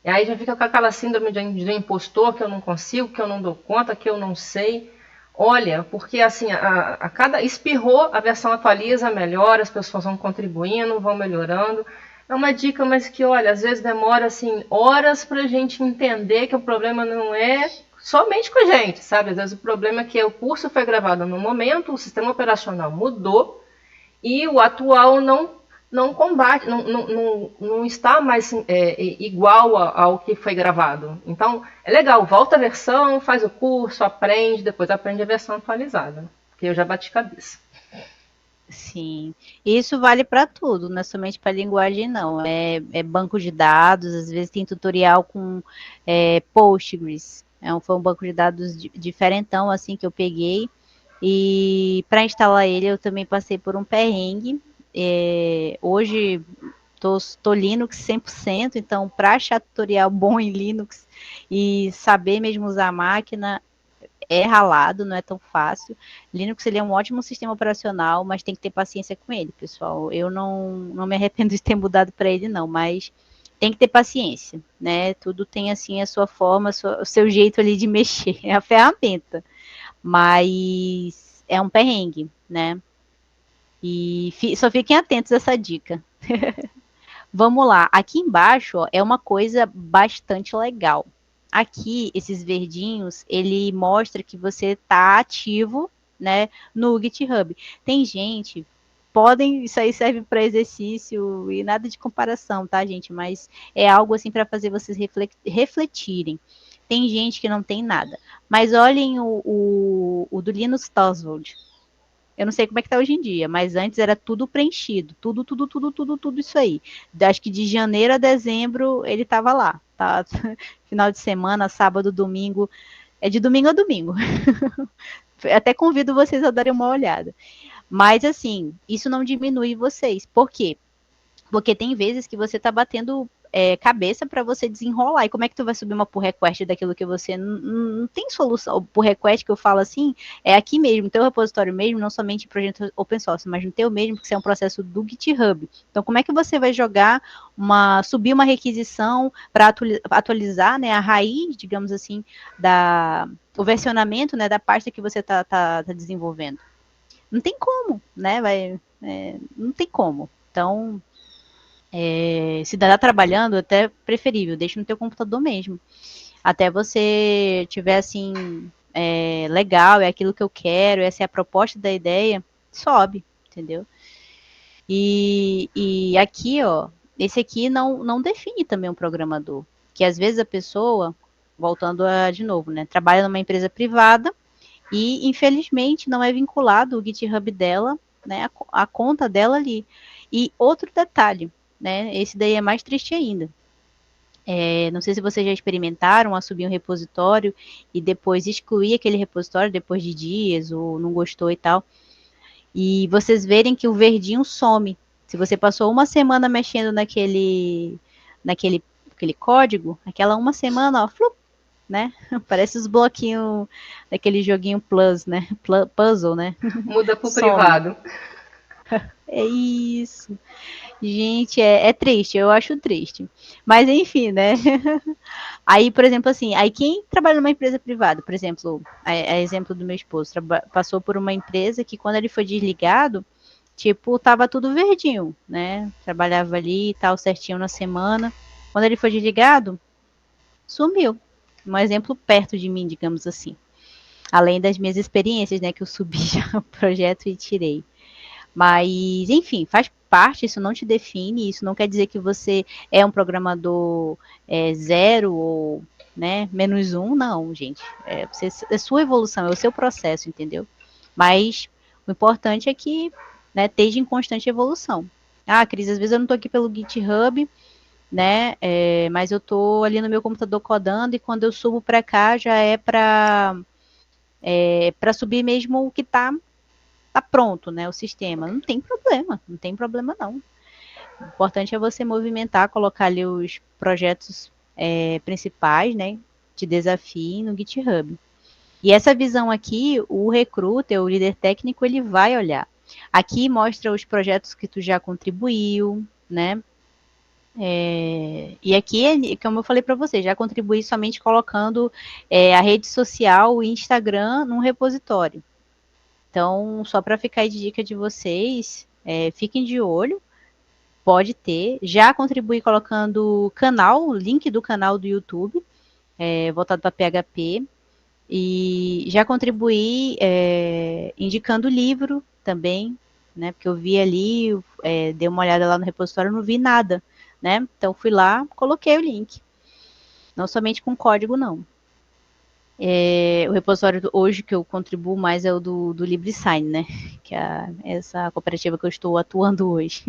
S1: E aí já fica com aquela síndrome do impostor, que eu não consigo, que eu não dou conta, que eu não sei. Olha, porque assim, a cada espirrou, a versão atualiza, melhora, as pessoas vão contribuindo, vão melhorando. É uma dica, mas que, olha, às vezes demora assim horas para a gente entender que o problema não é somente com a gente, sabe? Às vezes o problema é que o curso foi gravado no momento, o sistema operacional mudou e o atual não combate, não está mais igual ao que foi gravado. Então, é legal, volta a versão, faz o curso, aprende, depois aprende a versão atualizada, porque eu já bati cabeça.
S2: Sim, isso vale para tudo, não é somente para linguagem, não. É banco de dados, às vezes tem tutorial com Postgres. Foi um banco de dados diferentão, assim, que eu peguei. E para instalar ele, eu também passei por um perrengue. Hoje tô Linux 100%, então para achar tutorial bom em Linux e saber mesmo usar a máquina, é ralado, não é tão fácil. Linux ele é um ótimo sistema operacional, mas tem que ter paciência com ele, pessoal. Eu não me arrependo de ter mudado para ele, não, mas tem que ter paciência, né? Tudo tem assim a sua forma, o seu jeito ali de mexer, é a ferramenta. Mas é um perrengue, né? E só fiquem atentos a essa dica. Vamos lá, aqui embaixo ó, é uma coisa bastante legal. Aqui, esses verdinhos, ele mostra que você está ativo, né, no GitHub. Tem gente, isso aí serve para exercício e nada de comparação, tá, gente? Mas é algo assim para fazer vocês refletirem. Tem gente que não tem nada. Mas olhem o do Linus Torvalds. Eu não sei como é que tá hoje em dia, mas antes era tudo preenchido, tudo isso aí. Acho que de janeiro a dezembro ele tava lá, tá? Final de semana, sábado, domingo, é de domingo a domingo. Até convido vocês a darem uma olhada. Mas assim, isso não diminui vocês. Por quê? Porque tem vezes que você tá batendo cabeça para você desenrolar. E como é que tu vai subir uma pull request daquilo que você não tem solução? O pull request que eu falo assim, é aqui mesmo, no teu repositório mesmo, não somente em projeto open source, mas no teu mesmo, porque isso é um processo do GitHub. Então, como é que você vai subir uma requisição para atualizar, né, a raiz, digamos assim, o versionamento, né, da pasta que você tá desenvolvendo? não tem como, né? Não tem como. Então, se dá trabalhando, até preferível, deixa no teu computador mesmo. Até você tiver assim, legal, é aquilo que eu quero, essa é a proposta da ideia, sobe, entendeu? E aqui, ó, esse aqui não define também um programador. Que às vezes a pessoa, voltando de novo, né, trabalha numa empresa privada e, infelizmente, não é vinculado o GitHub dela, né, a conta dela ali. E outro detalhe, né, esse daí é mais triste ainda. Não sei se vocês já experimentaram a subir um repositório e depois excluir aquele repositório depois de dias ou não gostou e tal. E vocês verem que o verdinho some. Se você passou uma semana mexendo naquele código, aquela uma semana, ó, flup, né? Parece os bloquinhos daquele joguinho Plus, né? Puzzle, né?
S1: Muda para o
S2: Some.
S1: privado.
S2: É isso. Gente, é triste, eu acho triste. Mas enfim, né? Aí, por exemplo, assim, aí quem trabalha numa empresa privada, por exemplo, a exemplo do meu esposo, passou por uma empresa que quando ele foi desligado, tipo, tava tudo verdinho, né? Trabalhava ali e tal, certinho na semana. Quando ele foi desligado, sumiu. Um exemplo perto de mim, digamos assim. Além das minhas experiências, né? Que eu subi já o projeto e tirei. Mas, enfim, faz parte, isso não te define, isso não quer dizer que você é um programador zero ou menos um, não, gente. É sua evolução, é o seu processo, entendeu? Mas o importante é que esteja em constante evolução. Ah, Cris, às vezes eu não estou aqui pelo GitHub, né? Mas eu estou ali no meu computador codando e quando eu subo para cá já é para subir mesmo o que tá pronto, né? O sistema. Não tem problema, não tem problema não. O importante é você movimentar, colocar ali os projetos principais, né? De desafio no GitHub. E essa visão aqui, o recruiter, o líder técnico, ele vai olhar. Aqui mostra os projetos que tu já contribuiu, né? E aqui, como eu falei para você, já contribuí somente colocando a rede social, o Instagram, num repositório. Então, só para ficar aí de dica de vocês, fiquem de olho, pode ter. Já contribuí colocando canal, link do canal do YouTube, voltado para PHP. E já contribuí indicando livro também, né? Porque eu vi ali, dei uma olhada lá no repositório, não vi nada, né? Então fui lá, coloquei o link. Não somente com código, não. O repositório hoje que eu contribuo mais é o do LibreSign, né? Que é essa cooperativa que eu estou atuando hoje.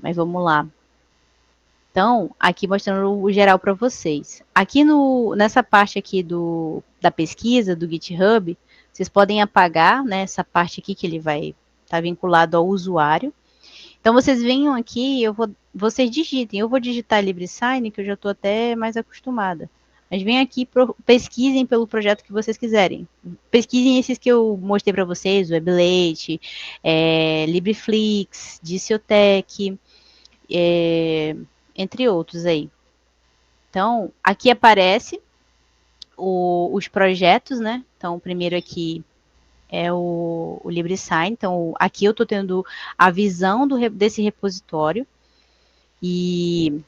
S2: Mas vamos lá. Então, aqui mostrando o geral para vocês. Aqui nessa parte aqui da pesquisa, do GitHub, vocês podem apagar, né, essa parte aqui que ele vai estar vinculado ao usuário. Então, vocês venham aqui, vocês digitem. Eu vou digitar LibreSign, que eu já estou até mais acostumada. Mas vem aqui, pesquisem pelo projeto que vocês quiserem. Pesquisem esses que eu mostrei para vocês, o Weblate, LibreFlix, Diciotech, entre outros aí. Então, aqui aparece os projetos, né? Então, o primeiro aqui é o LibreSign. Então, aqui eu estou tendo a visão desse repositório. E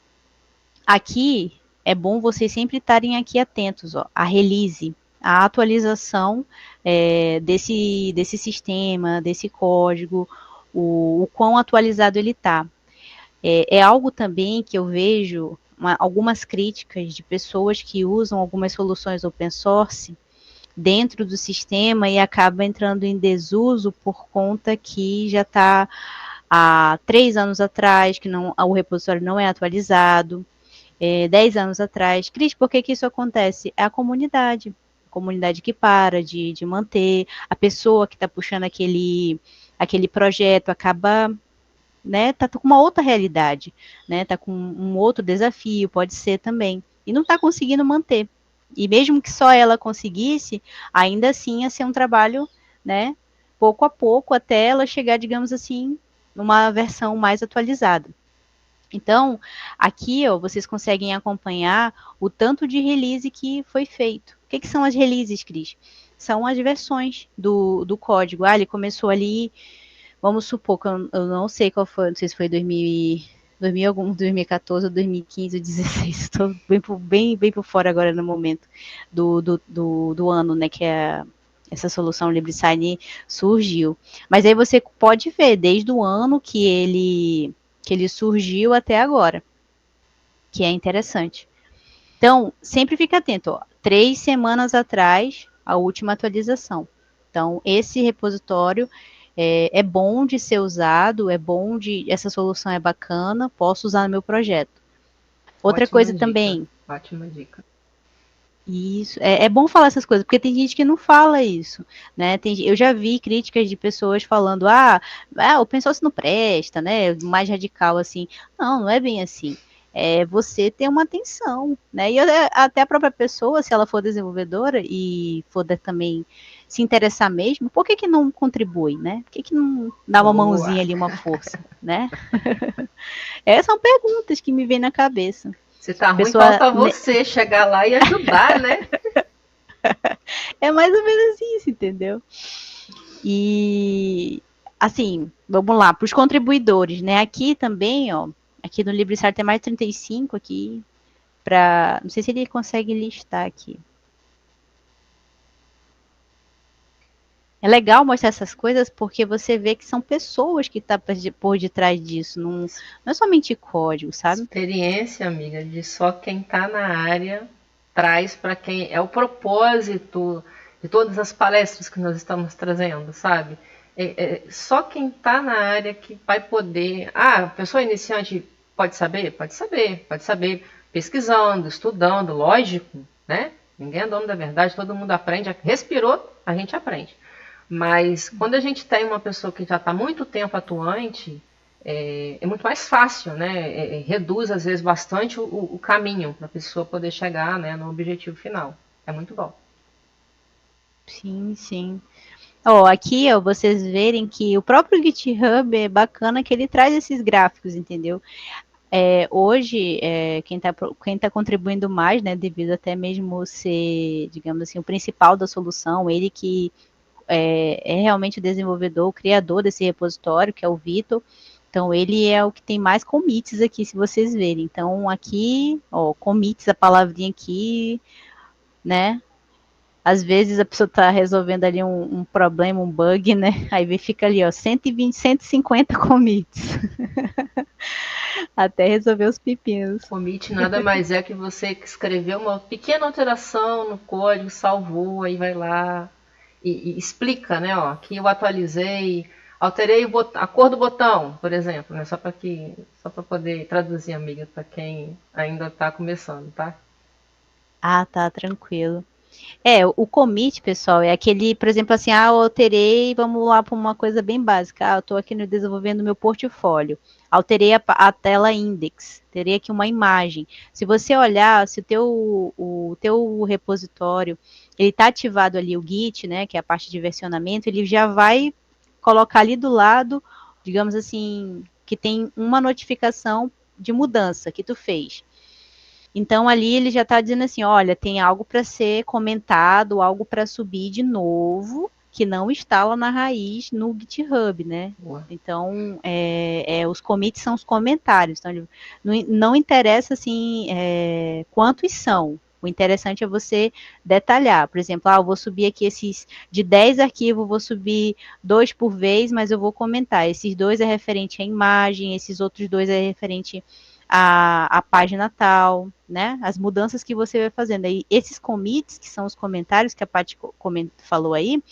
S2: aqui é bom vocês sempre estarem aqui atentos, ó, a release, a atualização desse sistema, desse código, o quão atualizado ele está. É algo também que eu vejo algumas críticas de pessoas que usam algumas soluções open source dentro do sistema e acaba entrando em desuso por conta que já está há 3 anos atrás, que o repositório não é atualizado, 10 anos atrás. Cris, por que isso acontece? É a comunidade que para de manter, a pessoa que está puxando aquele projeto acaba tá com uma outra realidade, né? Tá com um outro desafio, pode ser também, e não está conseguindo manter. E mesmo que só ela conseguisse, ainda assim ia ser um trabalho, né? Pouco a pouco, até ela chegar, digamos assim, numa versão mais atualizada. Então, aqui, ó, vocês conseguem acompanhar o tanto de release que foi feito. O que são as releases, Cris? são as versões do código. Ele começou ali, vamos supor, que eu não sei qual foi, não sei se foi 2014, 2015, 2016, estou bem por fora agora no momento do ano, né, que essa solução LibreSign surgiu. Mas aí você pode ver desde o ano que ele surgiu até agora, que é interessante. Então, sempre fica atento. 3 semanas atrás, a última atualização. Então, esse repositório é bom de ser usado, essa solução é bacana, posso usar no meu projeto. Outra
S1: Ótima
S2: coisa
S1: dica,
S2: também,
S1: ótima dica.
S2: isso, é bom falar essas coisas, porque tem gente que não fala isso, né? Eu já vi críticas de pessoas falando, o open source não presta, né? Mais radical assim. Não é bem assim. É você ter uma atenção, né? E até a própria pessoa, se ela for desenvolvedora e for também se interessar mesmo, por que não contribui, né? Por que não dá uma
S1: Boa.
S2: mãozinha ali, uma força, né? Essas são perguntas que me vêm na cabeça.
S1: Se tá ruim,
S2: Pessoa,
S1: falta você chegar lá e ajudar, né?
S2: é mais ou menos isso, entendeu? E, assim, vamos lá, para os contribuidores, né? Aqui também, ó, aqui no LibreStar tem mais 35 aqui, não sei se ele consegue listar aqui. É legal mostrar essas coisas porque você vê que são pessoas que estão por detrás disso, não é somente código, sabe?
S1: Experiência, amiga, de só quem tá na área traz para quem é o propósito de todas as palestras que nós estamos trazendo, sabe? Só quem está na área que vai poder. A pessoa iniciante pode saber? Pode saber, pode saber. Pesquisando, estudando, lógico, né? Ninguém é dono da verdade, todo mundo aprende. Respirou, a gente aprende. Mas quando a gente tem uma pessoa que já está muito tempo atuante, é muito mais fácil, né? Reduz às vezes bastante o caminho para a pessoa poder chegar, né, no objetivo final. É muito bom.
S2: Sim, sim. Ó, aqui, ó, vocês verem que o próprio GitHub é bacana que ele traz esses gráficos, entendeu? Hoje, quem tá contribuindo mais, né, devido até mesmo ser, digamos assim, o principal da solução, ele que é realmente o desenvolvedor, o criador desse repositório, que é o Vitor. Então, ele é o que tem mais commits aqui, se vocês verem. Então, aqui, ó, commits, a palavrinha aqui, né? Às vezes a pessoa está resolvendo ali um problema, um bug, né? Aí fica ali, ó, 120, 150 commits. Até resolver os pepinos.
S1: Commit nada mais é que você escreveu uma pequena alteração no código, salvou, aí vai lá e explica, né? Ó, que eu atualizei, alterei a cor do botão, por exemplo, né? Só para poder traduzir, amiga, para quem ainda está começando, tá?
S2: Ah, tá, tranquilo. O commit, pessoal, é aquele, por exemplo, assim, eu alterei, vamos lá para uma coisa bem básica. Eu estou aqui desenvolvendo meu portfólio. Alterei a tela index, terei aqui uma imagem. Se você olhar, se o teu repositório, ele está ativado ali o Git, né, que é a parte de versionamento, ele já vai colocar ali do lado, digamos assim, que tem uma notificação de mudança que tu fez. Então ali ele já está dizendo assim, olha, tem algo para ser comentado, algo para subir de novo, que não está lá na raiz no GitHub, né?
S1: Boa.
S2: Então, os commits são os comentários. Então, não interessa assim quantos são. O interessante é você detalhar. Por exemplo, eu vou subir aqui esses de 10 arquivos, vou subir 2 por vez, mas eu vou comentar. Esses 2 é referente à imagem, esses outros 2 é referente a página tal, né? As mudanças que você vai fazendo. Aí, esses commits, que são os comentários que a Paty falou aí,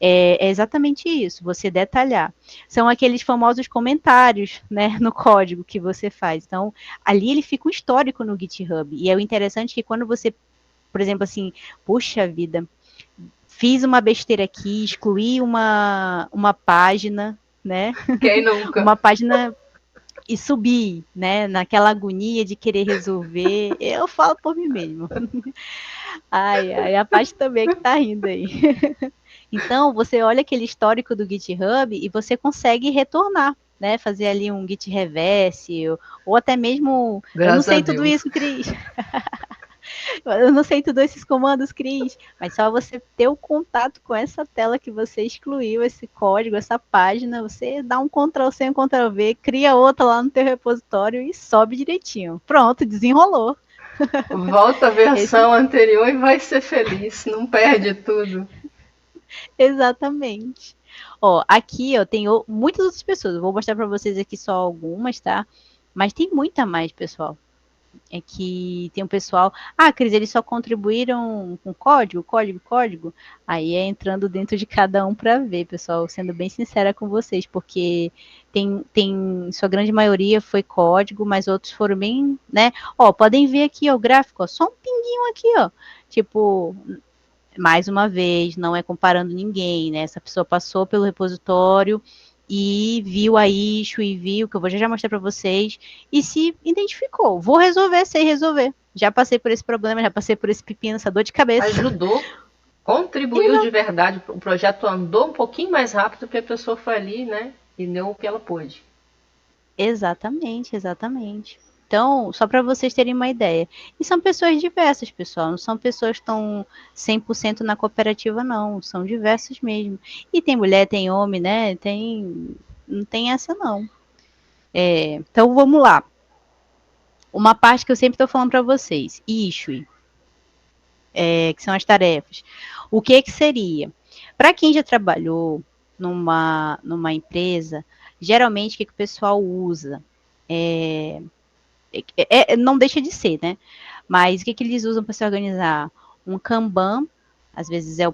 S2: é exatamente isso, você detalhar. São aqueles famosos comentários, né, no código que você faz. Então, ali ele fica um histórico no GitHub. E é o interessante que quando você, por exemplo, assim, puxa vida, fiz uma besteira aqui, excluí uma página, né?
S1: Quem nunca?
S2: Uma página e subir, né, naquela agonia de querer resolver, eu falo por mim mesmo. Ai, a parte também é que tá rindo aí. Então, você olha aquele histórico do GitHub e você consegue retornar, né, fazer ali um Git reverse, ou até mesmo, eu não
S1: Graças a
S2: sei tudo
S1: Deus.
S2: isso, Cris. Eu não sei tudo esses comandos, Cris, mas só você ter o contato com essa tela que você excluiu, esse código, essa página, você dá um Ctrl+C, um Ctrl+V, cria outra lá no teu repositório e sobe direitinho. Pronto, desenrolou.
S1: Volta à
S2: Esse,
S1: versão anterior e vai ser feliz, não perde tudo.
S2: exatamente. Ó, aqui, ó, tem muitas outras pessoas. Eu vou mostrar para vocês aqui só algumas, tá? Mas tem muita mais, pessoal. É que tem um pessoal, Cris, eles só contribuíram com código, código, código. Aí é entrando dentro de cada um para ver, pessoal, sendo bem sincera com vocês, porque sua grande maioria foi código, mas outros foram bem, né? Ó, podem ver aqui, ó, o gráfico, ó, só um pinguinho aqui, ó. Tipo, mais uma vez, não é comparando ninguém, né? Essa pessoa passou pelo repositório e viu a issue e viu, que eu vou já mostrar para vocês, e se identificou. Vou resolver, sei resolver. Já passei por esse problema, já passei por esse pepino, essa dor de cabeça.
S1: Ajudou, contribuiu de verdade, o projeto andou um pouquinho mais rápido porque a pessoa foi ali, né, e deu o que ela pôde.
S2: Exatamente, exatamente. Então, só para vocês terem uma ideia. E são pessoas diversas, pessoal. Não são pessoas que estão 100% na cooperativa, não. São diversas mesmo. E tem mulher, tem homem, né? Não tem essa, não. Então, vamos lá. Uma parte que eu sempre estou falando para vocês. Issue. Que são as tarefas. O que seria? Para quem já trabalhou numa empresa, geralmente o que o pessoal usa? Não deixa de ser, né? Mas o que eles usam para se organizar? Um Kanban, às vezes é a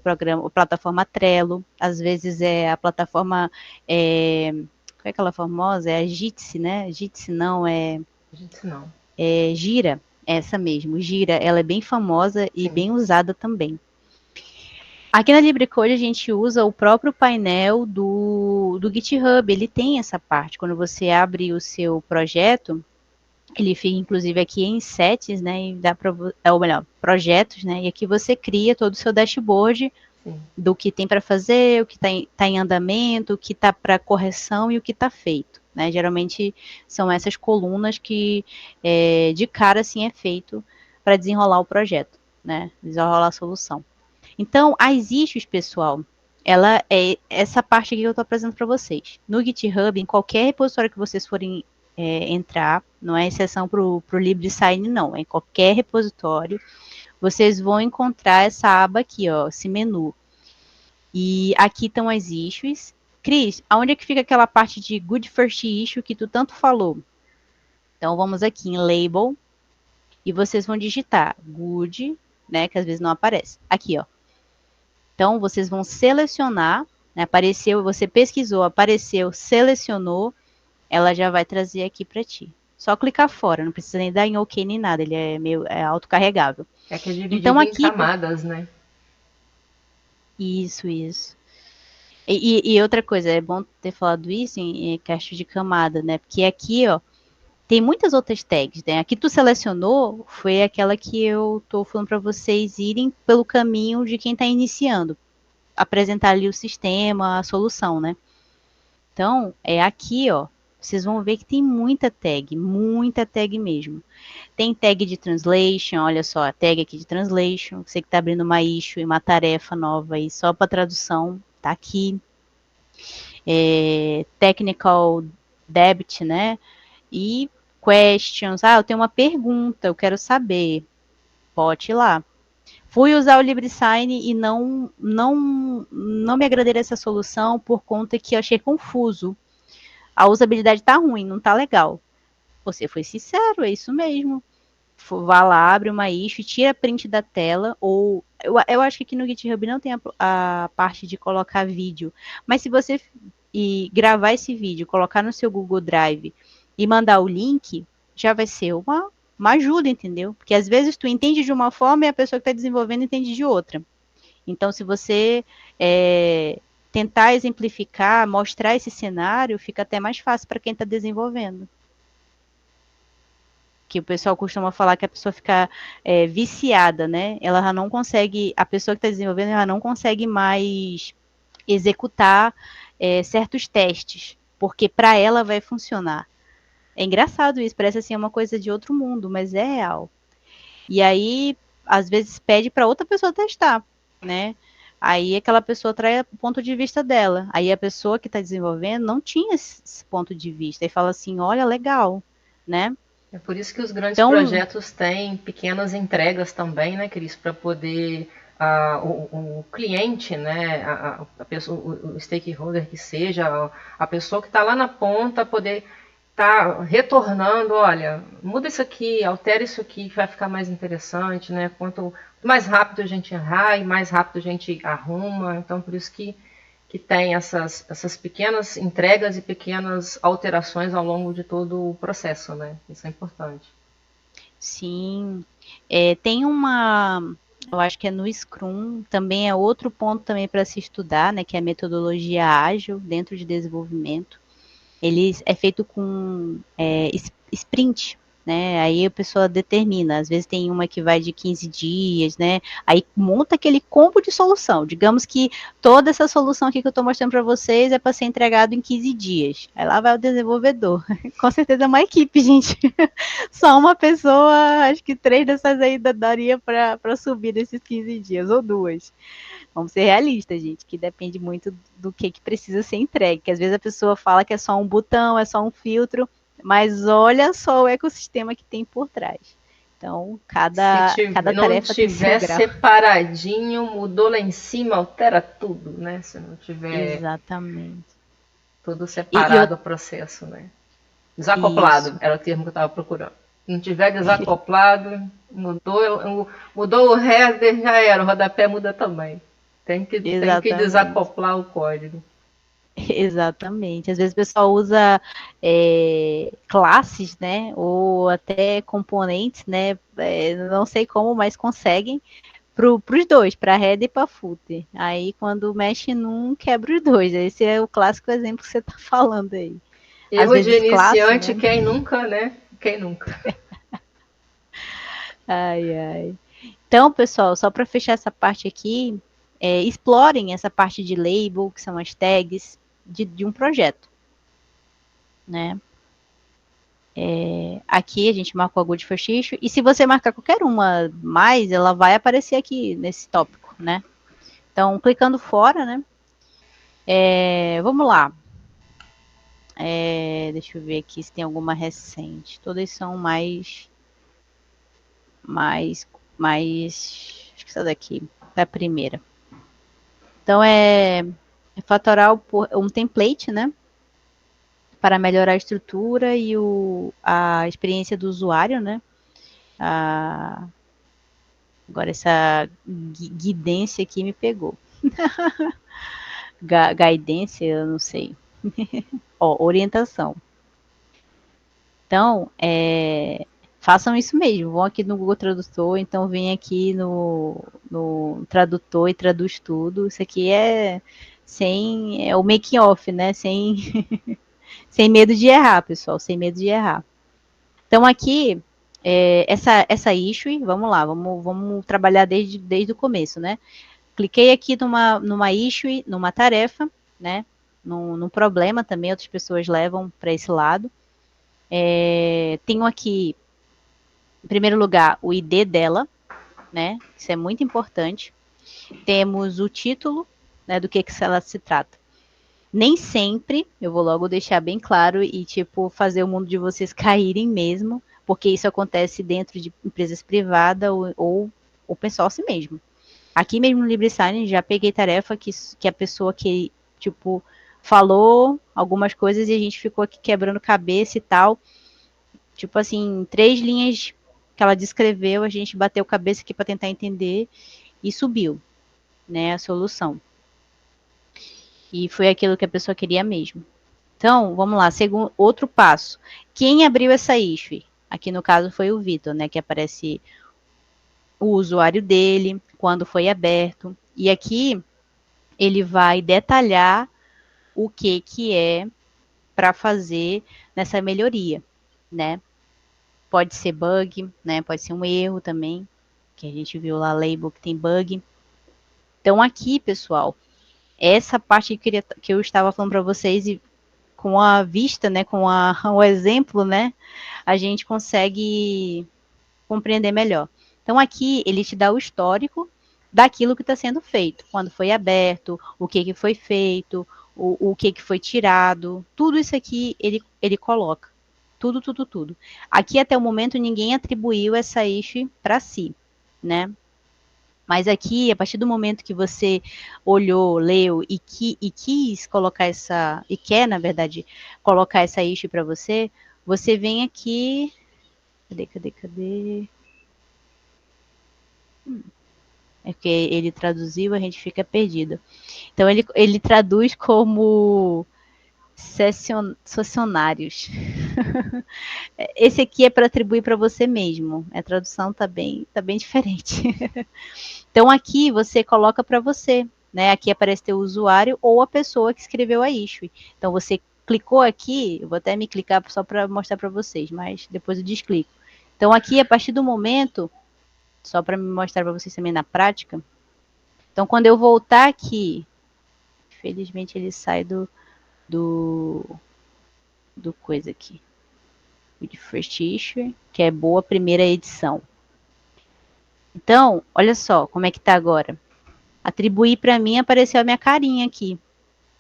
S2: plataforma Trello, às vezes é a plataforma, qual é aquela famosa? É a Jitsi, né? Jitsi não,
S1: Gente, não.
S2: Gira, essa mesmo, Gira, ela é bem famosa e
S1: Sim.
S2: bem usada também. Aqui na LibreCode a gente usa o próprio painel do GitHub, ele tem essa parte, quando você abre o seu projeto, ele fica inclusive aqui em sets, né, e dá para, ou melhor, projetos, né, e aqui você cria todo o seu dashboard. Sim. Do que tem para fazer, o que está em andamento, o que está para correção e o que está feito. Né? Geralmente são essas colunas que de cara assim é feito para desenrolar o projeto, né? Desenrolar a solução. Então, as issues, pessoal, ela é essa parte aqui que eu estou apresentando para vocês. No GitHub, em qualquer repositório que vocês forem entrar, não é exceção para o LibreSign, não, é em qualquer repositório, vocês vão encontrar essa aba aqui, ó, esse menu. E aqui estão as issues. Cris, aonde é que fica aquela parte de Good First Issue que tu tanto falou? Então, vamos aqui em Label, e vocês vão digitar Good, né, que às vezes não aparece. Aqui, ó. Então, vocês vão selecionar, né, apareceu, você pesquisou, apareceu, selecionou, ela já vai trazer aqui para ti. Só clicar fora, não precisa nem dar em OK nem nada, ele é meio autocarregável.
S1: É que é dividido
S2: então, aqui,
S1: em camadas, né?
S2: Isso. E outra coisa, é bom ter falado isso em caixa de camada, né? Porque aqui, ó, tem muitas outras tags, né? Aqui tu selecionou foi aquela que eu tô falando para vocês irem pelo caminho de quem está iniciando, apresentar ali o sistema, a solução, né? Então, é aqui, ó, vocês vão ver que tem muita tag mesmo. Tem tag de translation, olha só, a tag aqui de translation, você que está abrindo uma issue e uma tarefa nova aí só para tradução, tá aqui. Technical debt, né? E questions. Eu tenho uma pergunta, eu quero saber. Pode ir lá. Fui usar o LibreSign e não me agradei dessa solução por conta que eu achei confuso. A usabilidade tá ruim, não tá legal. Você foi sincero, é isso mesmo. Vá lá, abre uma issue, tira print da tela, ou eu acho que aqui no GitHub não tem a parte de colocar vídeo, mas se você gravar esse vídeo, colocar no seu Google Drive e mandar o link, já vai ser uma ajuda, entendeu? Porque às vezes tu entende de uma forma e a pessoa que está desenvolvendo entende de outra. Então, se você tentar exemplificar, mostrar esse cenário, fica até mais fácil para quem está desenvolvendo. Que o pessoal costuma falar que a pessoa fica viciada, né? Ela já não consegue, a pessoa que está desenvolvendo, ela não consegue mais executar certos testes, porque para ela vai funcionar. É engraçado isso, parece assim uma coisa de outro mundo, mas é real. E aí, às vezes, pede para outra pessoa testar, né? Aí aquela pessoa traz o ponto de vista dela. Aí a pessoa que está desenvolvendo não tinha esse ponto de vista. E fala assim, olha, legal, né?
S1: É por isso que os grandes
S2: Então,
S1: projetos têm pequenas entregas também, né, Cris, para poder o cliente, né, a pessoa, o stakeholder que seja, a pessoa que está lá na ponta, poder estar retornando, olha, muda isso aqui, altera isso aqui, que vai ficar mais interessante, né? Quanto mais rápido a gente errar e mais rápido a gente arruma. Então, por isso que tem essas pequenas entregas e pequenas alterações ao longo de todo o processo, né? Isso é importante.
S2: sim, tem eu acho que é no Scrum, também é outro ponto também para se estudar, né, que é a metodologia ágil dentro de desenvolvimento. Ele é feito com sprint, né? Aí a pessoa determina, às vezes tem uma que vai de 15 dias, né? Aí monta aquele combo de solução. Digamos que toda essa solução aqui que eu estou mostrando para vocês é para ser entregado em 15 dias. Aí lá vai o desenvolvedor. Com certeza é uma equipe, gente. Só uma pessoa, acho que 3 dessas aí daria para subir nesses 15 dias, ou 2. Vamos ser realistas, gente, que depende muito do que precisa ser entregue. Que às vezes a pessoa fala que é só um botão, é só um filtro, mas olha só o ecossistema que tem por trás. Então, cada
S1: Não
S2: tarefa tem seu
S1: tiver
S2: grau.
S1: separadinho, mudou lá em cima, altera tudo, né? Se não tiver
S2: Exatamente.
S1: tudo
S2: E eu,
S1: separado o processo, né? Desacoplado
S2: isso,
S1: era o termo que eu estava procurando. Se não tiver desacoplado, mudou o header, já era, o rodapé muda também. Tem que
S2: exatamente.
S1: desacoplar o código.
S2: Exatamente. Às vezes o pessoal usa classes, né? Ou até componentes, né? Não sei como, mas conseguem para os dois, para header e para footer. Aí quando mexe num, quebra os dois. Esse é o clássico exemplo que você está falando aí. Às
S1: Erro de
S2: vezes classe,
S1: iniciante,
S2: né?
S1: quem nunca, né? Quem nunca?
S2: Ai, ai. Então, pessoal, só para fechar essa parte aqui, explorem essa parte de label, que são as tags de um projeto, né? Aqui a gente marcou a Good First Issue, e se você marcar qualquer uma mais, ela vai aparecer aqui nesse tópico, né? Então, clicando fora, né? Vamos lá. Deixa eu ver aqui se tem alguma recente. Todas são mais, acho que essa daqui é a primeira. Então, é fatoral por um template, né? Para melhorar a estrutura e a experiência do usuário, né? A, Agora essa guidência aqui me pegou. Guidência, eu não sei. Ó, orientação. Então, façam isso mesmo. Vão aqui no Google Tradutor, então vem aqui no Tradutor e traduz tudo. Isso aqui é o making off, né? Sem medo de errar, pessoal. Sem medo de errar. Então aqui, essa issue, vamos lá, vamos trabalhar desde o começo, né? Cliquei aqui numa issue, numa tarefa, né? Num problema também, outras pessoas levam para esse lado. Tenho aqui, em primeiro lugar, o ID dela, né? Isso é muito importante. Temos o título, né? Do que ela se trata. Nem sempre, eu vou logo deixar bem claro e, tipo, fazer o mundo de vocês caírem mesmo, porque isso acontece dentro de empresas privadas ou open source mesmo. Aqui mesmo no LibreSign já peguei tarefa que a pessoa que, tipo, falou algumas coisas e a gente ficou aqui quebrando cabeça e tal. Tipo assim, 3 linhas que ela descreveu, a gente bateu cabeça aqui para tentar entender e subiu, né, a solução. E foi aquilo que a pessoa queria mesmo. Então, vamos lá, segundo outro passo. Quem abriu essa issue? Aqui no caso foi o Vitor, né, que aparece o usuário dele, quando foi aberto. E aqui ele vai detalhar o que é para fazer nessa melhoria, né? Pode ser bug, né? Pode ser um erro também, que a gente viu lá label que tem bug. Então aqui, pessoal, essa parte que eu estava falando para vocês e com a vista, né, o exemplo, né, a gente consegue compreender melhor. Então aqui ele te dá o histórico daquilo que está sendo feito, quando foi aberto, o que foi feito, o que foi tirado, tudo isso aqui ele coloca. Tudo, tudo, tudo. Aqui até o momento ninguém atribuiu essa issue para si, né? Mas aqui, a partir do momento que você olhou, leu e quis colocar essa, e quer, na verdade, colocar essa issue para você, você vem aqui. Cadê? É porque ele traduziu, a gente fica perdido. Então ele traduz como sessionários. Esse aqui é para atribuir para você mesmo. A tradução tá bem diferente. Então aqui você coloca para você, né? Aqui aparece teu usuário ou a pessoa que escreveu a issue. Então você clicou aqui, eu vou até me clicar só para mostrar para vocês, mas depois eu desclico. Então aqui, a partir do momento, só para me mostrar para vocês também na prática. Então quando eu voltar aqui, infelizmente ele sai do coisa aqui. De first issue, que é boa primeira edição. Então, olha só como é que tá agora. Atribuir para mim, apareceu a minha carinha aqui.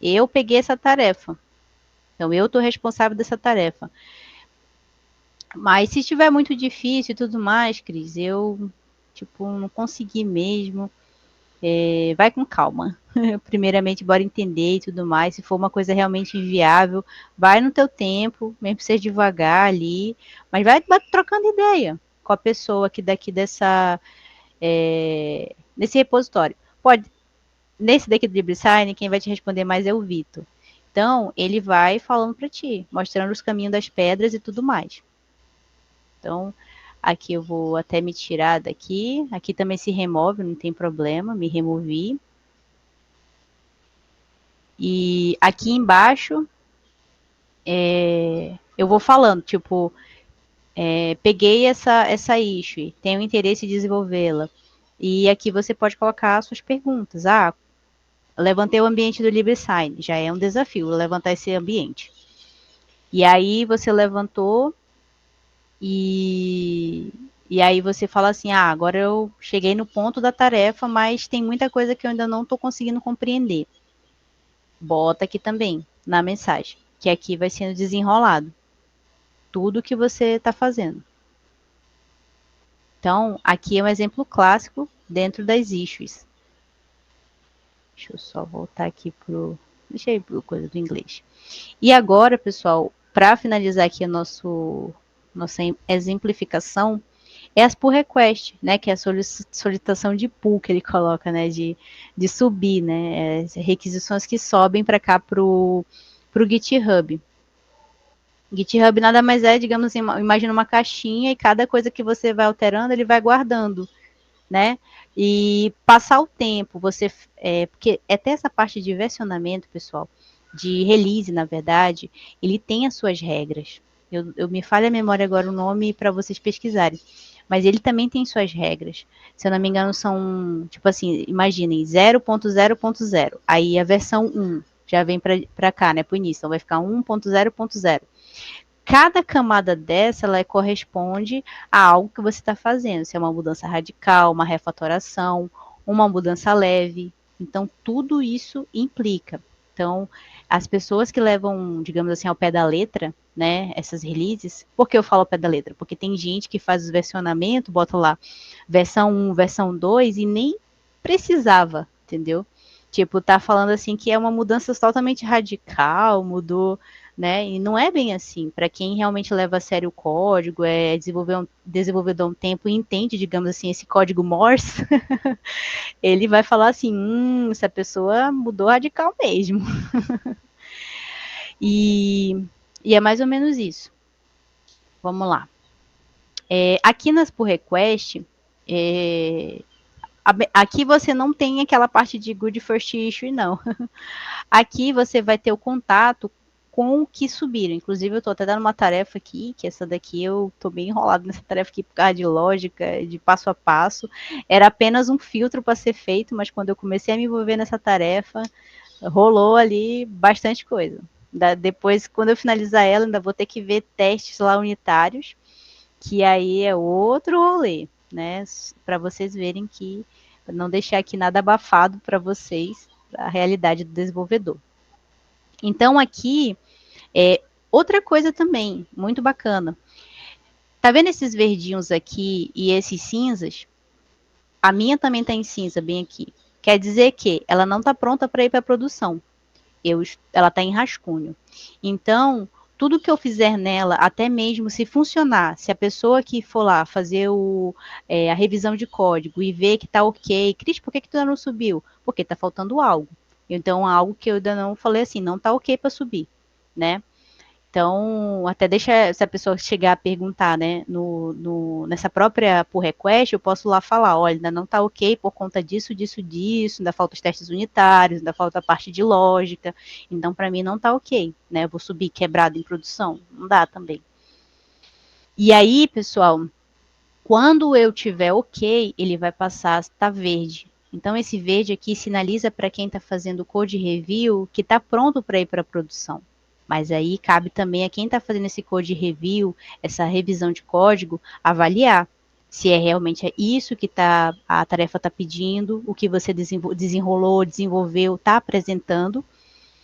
S2: Eu peguei essa tarefa. Então, eu estou responsável dessa tarefa. Mas se estiver muito difícil e tudo mais, Cris, eu, tipo, não consegui mesmo. Vai com calma. Primeiramente, bora entender e tudo mais. Se for uma coisa realmente inviável, vai no teu tempo, mesmo que seja devagar ali, mas vai trocando ideia com a pessoa que daqui nesse repositório. Pode, nesse daqui do LibreSign, quem vai te responder mais é o Vitor. Então, ele vai falando para ti, mostrando os caminhos das pedras e tudo mais. Então, aqui eu vou até me tirar daqui. Aqui também se remove, não tem problema, me removi. E aqui embaixo, eu vou falando, tipo, peguei essa issue, tenho interesse em desenvolvê-la. E aqui você pode colocar suas perguntas. Ah, levantei o ambiente do LibreSign, já é um desafio levantar esse ambiente. E aí você levantou e aí você fala assim, agora eu cheguei no ponto da tarefa, mas tem muita coisa que eu ainda não estou conseguindo compreender. Bota aqui também, na mensagem, que aqui vai sendo desenrolado. Tudo que você está fazendo. Então, aqui é um exemplo clássico dentro das issues. Deixa eu só voltar aqui deixa eu ir pro coisa do inglês. E agora, pessoal, para finalizar aqui a nossa exemplificação, é as pull request, né, que é a solicitação de pull que ele coloca, né, de subir, né, requisições que sobem para cá pro GitHub. GitHub nada mais é, digamos assim, imagina uma caixinha e cada coisa que você vai alterando, ele vai guardando, né? E passar o tempo, porque até essa parte de versionamento, pessoal, de release, na verdade, ele tem as suas regras. Eu me falha a memória agora o nome para vocês pesquisarem. Mas ele também tem suas regras. Se eu não me engano, são, tipo assim, imaginem, 0.0.0. Aí a versão 1 já vem para cá, né, para o início. Então vai ficar 1.0.0. Cada camada dessa, ela corresponde a algo que você está fazendo. Se é uma mudança radical, uma refatoração, uma mudança leve. Então, tudo isso implica. Então, as pessoas que levam, digamos assim, ao pé da letra, né, essas releases, por que eu falo ao pé da letra? Porque tem gente que faz o versionamento, bota lá versão 1, versão 2 e nem precisava, entendeu? Tipo, tá falando assim que é uma mudança totalmente radical, mudou, né? E não é bem assim. Para quem realmente leva a sério o código, é desenvolvedor um tempo e entende, digamos assim, esse código Morse, ele vai falar assim, essa pessoa mudou radical mesmo. E é mais ou menos isso. Vamos lá. Aqui nas pull request, aqui você não tem aquela parte de good first issue, não. Aqui você vai ter o contato com o que subiram. Inclusive, eu estou até dando uma tarefa aqui, que essa daqui eu estou bem enrolado nessa tarefa aqui por causa de lógica, de passo a passo. Era apenas um filtro para ser feito, mas quando eu comecei a me envolver nessa tarefa, rolou ali bastante coisa. Depois, quando eu finalizar ela, ainda vou ter que ver testes lá unitários, que aí é outro rolê. né? Para vocês verem que, pra não deixar aqui nada abafado para vocês, a realidade do desenvolvedor. Então, aqui, outra coisa também, muito bacana. Tá vendo esses verdinhos aqui e esses cinzas? A minha também está em cinza, bem aqui. Quer dizer que ela não está pronta para ir para a produção. Ela está em rascunho. Então, tudo que eu fizer nela, até mesmo se funcionar, se a pessoa que for lá fazer a revisão de código e ver que está ok, Cris, por que tu ainda não subiu? Porque está faltando algo. Então, algo que eu ainda não falei assim, não está ok para subir, né? Então, até deixa, se a pessoa chegar a perguntar, né, nessa própria pull request, eu posso lá falar, olha, ainda não está ok por conta disso, disso, disso, ainda falta os testes unitários, ainda falta a parte de lógica, então para mim não está ok, né, eu vou subir quebrado em produção, não dá também. E aí, pessoal, quando eu tiver ok, ele vai passar a estar verde. Então, esse verde aqui sinaliza para quem está fazendo code review que está pronto para ir para a produção. Mas aí cabe também a quem está fazendo esse code review, essa revisão de código, avaliar se é realmente isso que a tarefa está pedindo, o que você desenrolou, desenvolveu, está apresentando,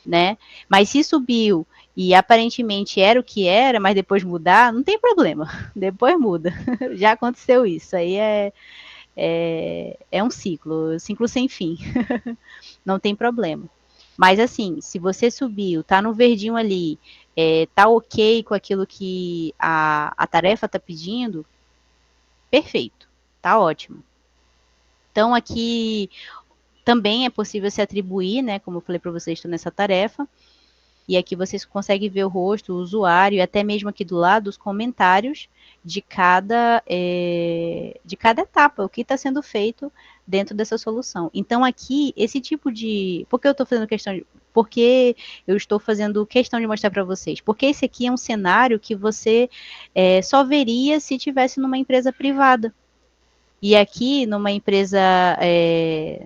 S2: né? Mas se subiu e aparentemente era o que era, mas depois mudar, não tem problema. Depois muda. Já aconteceu isso. Aí é um ciclo sem fim. Não tem problema. Mas assim, se você subiu, tá no verdinho ali, tá ok com aquilo que a tarefa tá pedindo, perfeito, tá ótimo. Então aqui também é possível se atribuir, né? Como eu falei para vocês, estou nessa tarefa. E aqui vocês conseguem ver o rosto, o usuário, e até mesmo aqui do lado os comentários de cada etapa, o que está sendo feito dentro dessa solução. Então aqui, esse tipo de... Por que eu estou fazendo questão de... Porque eu estou fazendo questão de mostrar para vocês? Porque esse aqui é um cenário que você só veria se tivesse numa empresa privada. E aqui, numa empresa,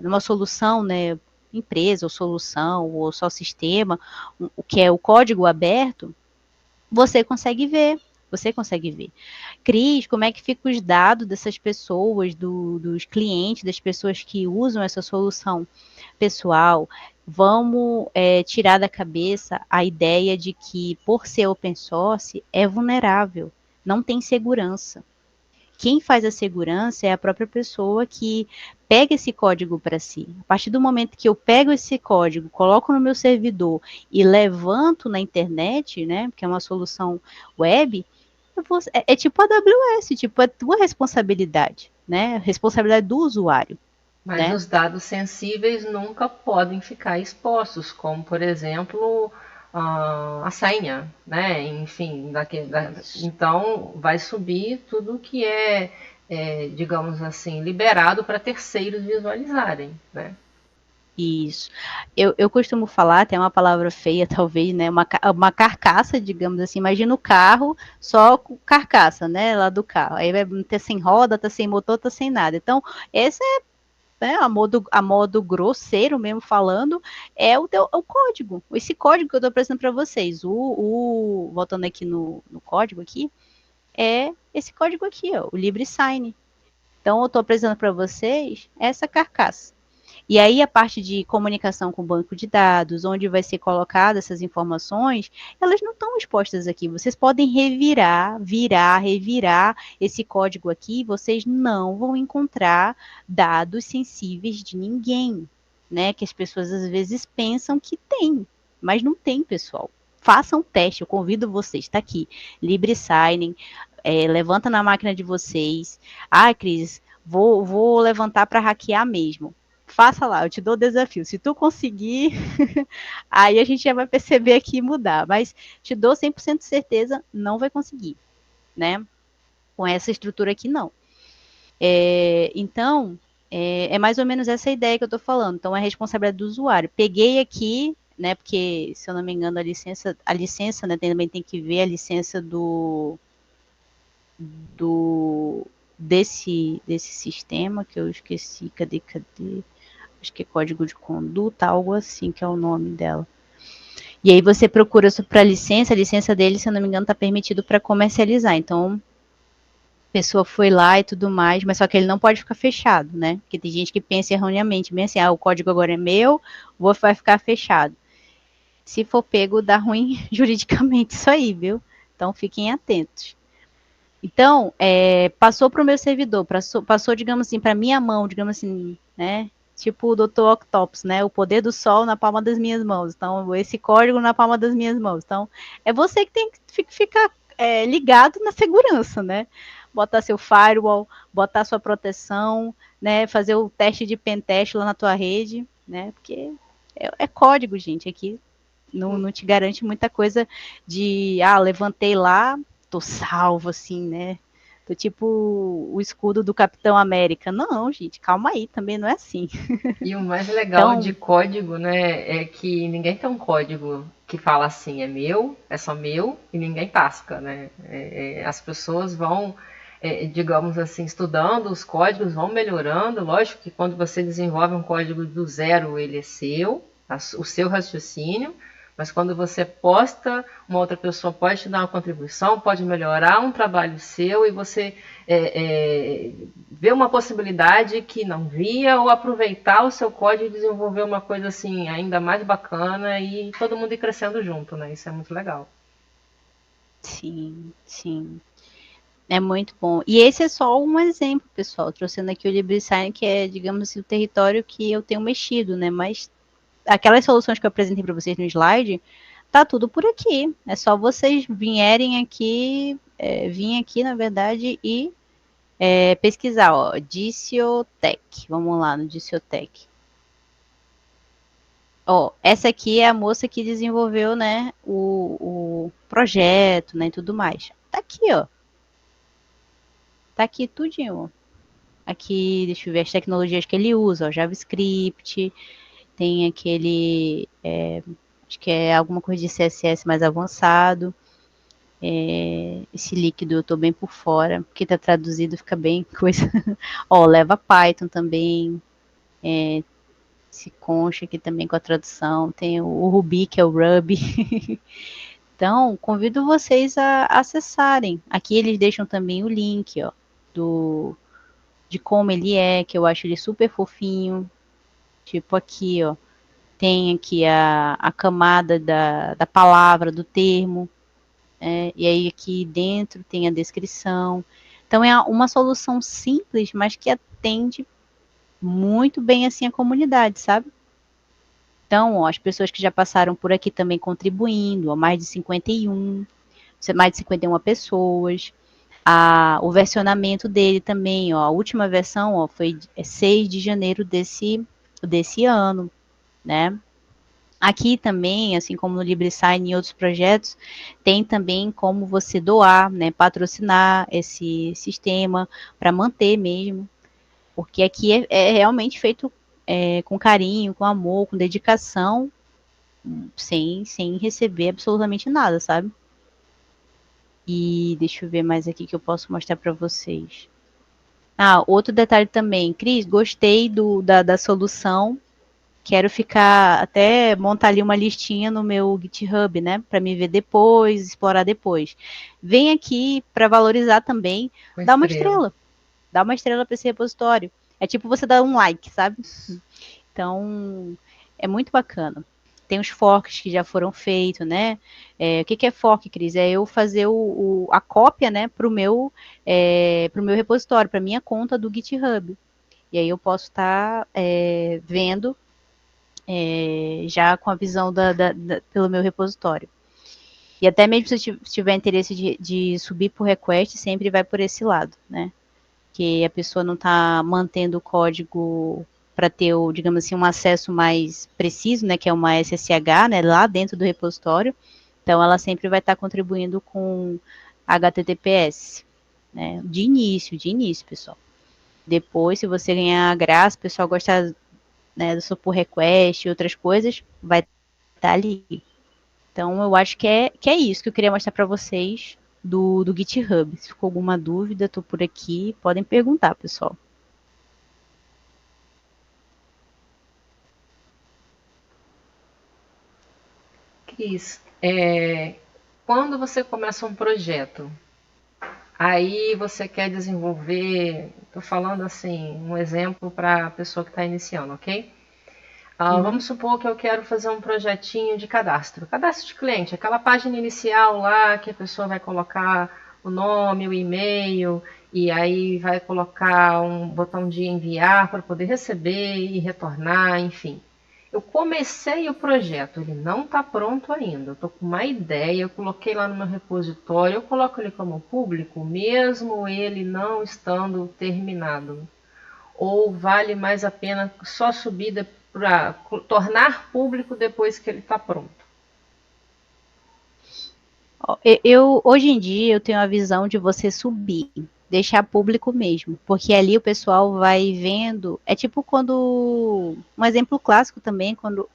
S2: numa solução, né, empresa ou solução ou só sistema, o que é o código aberto, você consegue ver. Você consegue ver. Cris, como é que ficam os dados dessas pessoas, dos clientes, das pessoas que usam essa solução? Pessoal, vamos tirar da cabeça a ideia de que, por ser open source, é vulnerável, não tem segurança. Quem faz a segurança é a própria pessoa que pega esse código para si. A partir do momento que eu pego esse código, coloco no meu servidor e levanto na internet, né, que é uma solução web, é tipo a AWS, tipo, é tua responsabilidade, né, responsabilidade do usuário.
S1: Mas
S2: Né?
S1: os dados sensíveis nunca podem ficar expostos, como, por exemplo, a senha, né? Enfim, então vai subir tudo que digamos assim, liberado para terceiros visualizarem, né?
S2: Isso. Eu costumo falar, tem uma palavra feia, talvez, né? Uma carcaça, digamos assim. Imagina o carro, só com carcaça, né? Lá do carro. Aí vai ter sem roda, tá sem motor, tá sem nada. Então, esse né, a modo grosseiro mesmo falando, é o código. Esse código que eu estou apresentando para vocês. Voltando aqui no código aqui, é esse código aqui, ó, o LibreSign. Então, eu estou apresentando para vocês essa carcaça. E aí a parte de comunicação com o banco de dados, onde vai ser colocada essas informações, elas não estão expostas aqui. Vocês podem revirar esse código aqui, vocês não vão encontrar dados sensíveis de ninguém, né? Que as pessoas às vezes pensam que tem, mas não tem, pessoal. Façam um teste, eu convido vocês, está aqui, LibreSigning, levanta na máquina de vocês. Ah, Cris, vou levantar para hackear mesmo. Faça lá, eu te dou o desafio. Se tu conseguir, aí a gente já vai perceber aqui mudar. Mas te dou 100% de certeza, não vai conseguir, né? Com essa estrutura aqui, não. Então, é mais ou menos essa ideia que eu estou falando. Então, é a responsabilidade do usuário. Peguei aqui, né? Porque, se eu não me engano, a licença, né? Também tem que ver a licença desse sistema que eu esqueci. Cadê? Acho que é código de conduta, algo assim que é o nome dela. E aí você procura para a licença dele, se eu não me engano, está permitido para comercializar. Então, pessoa foi lá e tudo mais, mas só que ele não pode ficar fechado, né? Porque tem gente que pensa erroneamente, bem assim, o código agora é meu, vai ficar fechado. Se for pego, dá ruim juridicamente isso aí, viu? Então fiquem atentos. Então, passou para o meu servidor, passou, digamos assim, para minha mão, digamos assim, né? Tipo o Dr. Octopus, né? O poder do sol na palma das minhas mãos. Então, esse código na palma das minhas mãos. Então, é você que tem que ficar ligado na segurança, né? Botar seu firewall, botar sua proteção, né? Fazer o teste de pentest lá na tua rede, né? Porque é código, gente. Aqui não te garante muita coisa de, levantei lá, tô salvo, assim, né? Tô tipo o escudo do Capitão América. Não, gente, calma aí, também não é assim.
S1: E o mais legal de
S2: Então,
S1: código, né, é que ninguém tem um código que fala assim, é meu, é só meu, e ninguém tasca, né? As pessoas vão, digamos assim, estudando os códigos, vão melhorando. Lógico que quando você desenvolve um código do zero, ele é seu, o seu raciocínio, mas quando você posta, uma outra pessoa pode te dar uma contribuição, pode melhorar um trabalho seu e você ver uma possibilidade que não via ou aproveitar o seu código e desenvolver uma coisa assim ainda mais bacana e todo mundo ir crescendo junto, né? Isso é muito legal.
S2: sim, sim. É muito bom. E esse é só um exemplo, pessoal. Trouxendo aqui o LibreSign, que é, digamos assim, o território que eu tenho mexido, né? Mas aquelas soluções que eu apresentei para vocês no slide, tá tudo por aqui. É só vocês vierem aqui, vir aqui, na verdade, e pesquisar, ó, Diciotech. Vamos lá no Diciotech. Ó, essa aqui é a moça que desenvolveu, né, o projeto, né, e tudo mais. Tá aqui, ó. Tá aqui tudinho. Aqui, deixa eu ver as tecnologias que ele usa, ó, JavaScript, tem aquele, acho que é alguma coisa de CSS mais avançado. Esse líquido eu tô bem por fora, porque tá traduzido, fica bem coisa. Ó, leva Python também, esse concha aqui também com a tradução, tem o Ruby, que é o Ruby. Então, convido vocês a acessarem. Aqui eles deixam também o link, ó, de como ele é, que eu acho ele super fofinho. Tipo aqui, ó, tem aqui a camada da palavra, do termo, e aí aqui dentro tem a descrição. Então é uma solução simples, mas que atende muito bem assim a comunidade, sabe? Então, ó, as pessoas que já passaram por aqui também contribuindo, ó, mais de 51 pessoas. O versionamento dele também, ó, a última versão, ó, foi 6 de janeiro desse ano, né? Aqui também, assim como no LibreSign e outros projetos, tem também como você doar, né, patrocinar esse sistema para manter mesmo, porque aqui é realmente feito com carinho, com amor, com dedicação, sem receber absolutamente nada, sabe? E deixa eu ver mais aqui que eu posso mostrar para vocês. Outro detalhe também, Cris, gostei da solução. Quero ficar, até montar ali uma listinha no meu GitHub, né? Para me ver depois, explorar depois. Vem aqui para valorizar também,
S1: Uma
S2: dá uma
S1: estrela.
S2: estrela. Dá uma estrela para esse repositório. É tipo você dar um like, sabe? Então, é muito bacana. Tem os forks que já foram feitos, né? O que é fork, Cris? É eu fazer a cópia, né, pro meu repositório, para minha conta do GitHub. E aí eu posso estar vendo já com a visão pelo meu repositório. E até mesmo se tiver interesse de subir por request, sempre vai por esse lado, né? Que a pessoa não está mantendo o código para ter, digamos assim, um acesso mais preciso, né? Que é uma SSH, né? Lá dentro do repositório. Então, ela sempre vai estar contribuindo com HTTPS, né? De início, pessoal. Depois, se você ganhar a graça, o pessoal gostar, né, do seu pull request e outras coisas, vai estar ali. Então, eu acho que é isso que eu queria mostrar para vocês do GitHub. Se ficou alguma dúvida, estou por aqui. Podem perguntar, pessoal.
S1: Cris, quando você começa um projeto, Aí você quer desenvolver, estou falando assim, um exemplo para a pessoa que está iniciando, ok?
S2: Uhum.
S1: Vamos supor que eu quero fazer um projetinho de cadastro. Cadastro de cliente, aquela página inicial lá que a pessoa vai colocar o nome, o e-mail, e aí vai colocar um botão de enviar para poder receber e retornar, enfim. Eu comecei o projeto, ele não está pronto ainda. Eu estou com uma ideia, eu coloquei lá no meu repositório, eu coloco ele como público, mesmo ele não estando terminado. Ou vale mais a pena só subir para tornar público depois que ele está pronto?
S2: Hoje em dia eu tenho a visão de você subir, deixar público mesmo, porque ali o pessoal vai vendo, é tipo quando, um exemplo clássico também, quando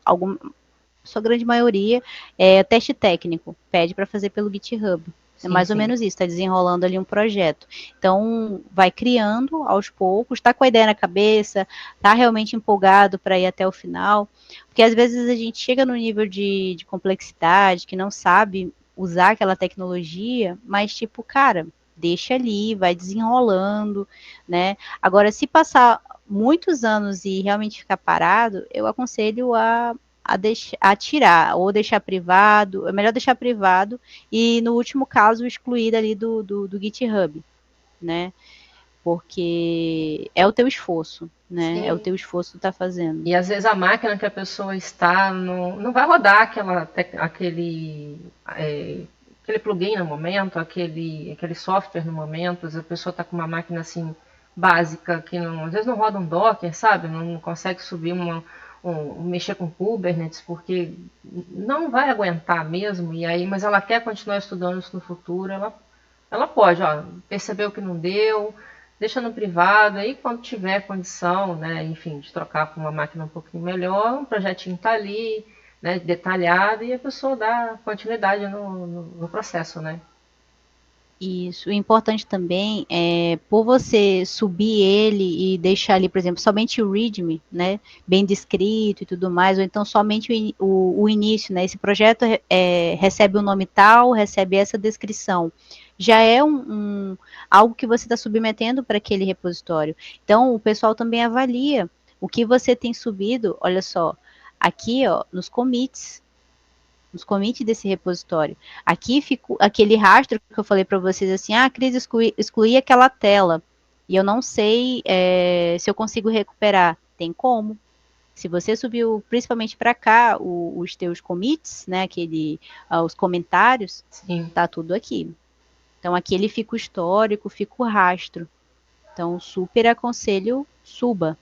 S2: sua grande maioria é teste técnico, pede para fazer pelo GitHub. É
S1: Sim,
S2: mais ou
S1: sim.
S2: menos isso, está desenrolando ali um projeto. Então, vai criando aos poucos, está com a ideia na cabeça, está realmente empolgado para ir até o final. Porque às vezes a gente chega no nível de complexidade que não sabe usar aquela tecnologia, mas tipo, cara, deixa ali, vai desenrolando, né? Agora, se passar muitos anos e realmente ficar parado, eu aconselho a tirar, ou deixar privado, é melhor deixar privado, e no último caso excluir ali do GitHub, né? Porque é o teu esforço, né? É o
S1: Sim.
S2: teu esforço que tu tá fazendo.
S1: E às vezes a máquina que a pessoa está não vai rodar aquele plugin no momento, aquele software no momento. Às vezes a pessoa está com uma máquina assim básica que às vezes não roda um Docker, sabe? Não consegue subir mexer com Kubernetes porque não vai aguentar mesmo. E aí, mas ela quer continuar estudando isso no futuro, ela pode, ó, percebeu que não deu, deixa no privado, aí quando tiver condição, né, enfim, de trocar para uma máquina um pouquinho melhor, o projetinho está ali, né, detalhado, e a pessoa dá continuidade no processo, né?
S2: Isso. O importante também é, por você subir ele e deixar ali, por exemplo, somente o README, né, bem descrito e tudo mais, ou então somente o início, né, esse projeto recebe o nome tal, recebe essa descrição. Já é algo que você está submetendo para aquele repositório. Então, o pessoal também avalia o que você tem subido, olha só, aqui, ó, nos commits desse repositório. Aqui ficou aquele rastro que eu falei para vocês assim, Cris, excluí aquela tela e eu não sei se eu consigo recuperar. Tem como. Se você subiu principalmente para cá os teus commits, né, os comentários,
S1: Sim.
S2: tá tudo aqui. Então aqui ele fica o histórico, fica o rastro. Então super aconselho, suba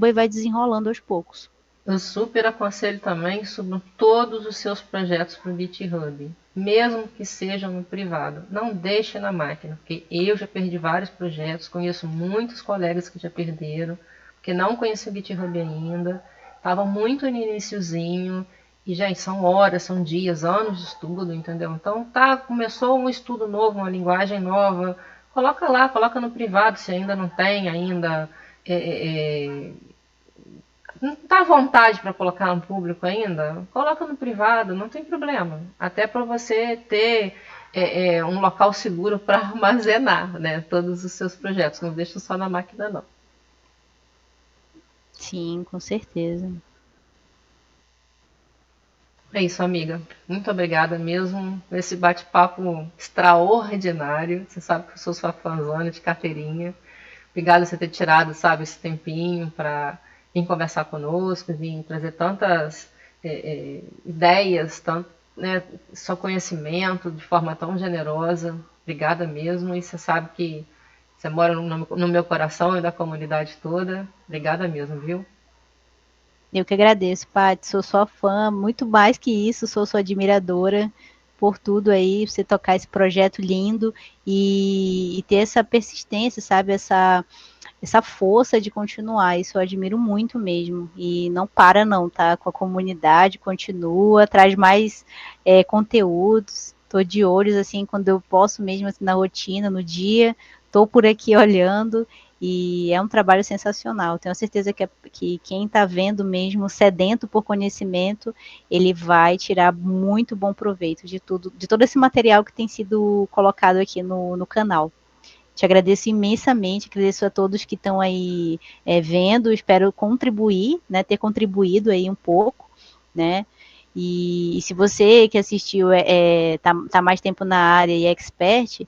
S2: e vai desenrolando aos poucos.
S1: Eu super aconselho também sobre todos os seus projetos para o GitHub, mesmo que sejam no privado. Não deixe na máquina, porque eu já perdi vários projetos, conheço muitos colegas que já perderam, porque não conheciam o GitHub ainda, estava muito no iniciozinho, e já são horas, são dias, anos de estudo, entendeu? Então começou um estudo novo, uma linguagem nova, coloca lá, coloca no privado se ainda não tem ainda. É, é, é, não está à vontade para colocar no público ainda? Coloca no privado, não tem problema. Até para você ter um local seguro para armazenar, né, todos os seus projetos. Não deixa só na máquina, não.
S2: Sim, com certeza.
S1: É isso, amiga. Muito obrigada mesmo por esse bate-papo extraordinário. Você sabe que eu sou sua fãzona de carteirinha. Obrigada por você ter tirado, sabe, esse tempinho para vir conversar conosco, vir trazer tantas ideias, tanto, né, seu conhecimento de forma tão generosa. Obrigada mesmo. E você sabe que você mora no meu coração e da comunidade toda. Obrigada mesmo, viu?
S2: Eu que agradeço, Paty, sou sua fã, muito mais que isso, sou sua admiradora por tudo aí, você tocar esse projeto lindo e ter essa persistência, sabe, essa força de continuar, isso eu admiro muito mesmo, e não para não, tá, com a comunidade, continua, traz mais conteúdos, tô de olhos, assim, quando eu posso mesmo, assim, na rotina, no dia, tô por aqui olhando, e é um trabalho sensacional. Tenho certeza que quem está vendo mesmo, sedento por conhecimento, ele vai tirar muito bom proveito de tudo, de todo esse material que tem sido colocado aqui no canal. Te agradeço imensamente, agradeço a todos que estão aí vendo, espero contribuir, né, ter contribuído aí um pouco, né, e se você que assistiu tá mais tempo na área e é expert,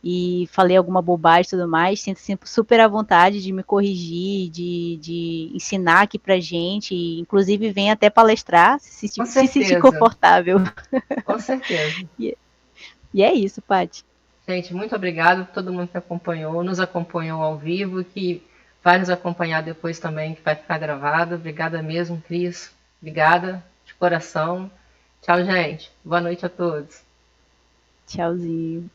S2: e falei alguma bobagem e tudo mais, sinto sempre super à vontade de me corrigir, de ensinar aqui pra gente, inclusive vem até palestrar,
S1: Com
S2: se sentir
S1: certeza,
S2: confortável.
S1: com certeza.
S2: E é isso, Paty.
S1: Gente, muito obrigado a todo mundo que acompanhou, nos acompanhou ao vivo e que vai nos acompanhar depois também, que vai ficar gravado. Obrigada mesmo, Cris. Obrigada de coração. Tchau, gente. Boa noite a todos.
S2: Tchauzinho.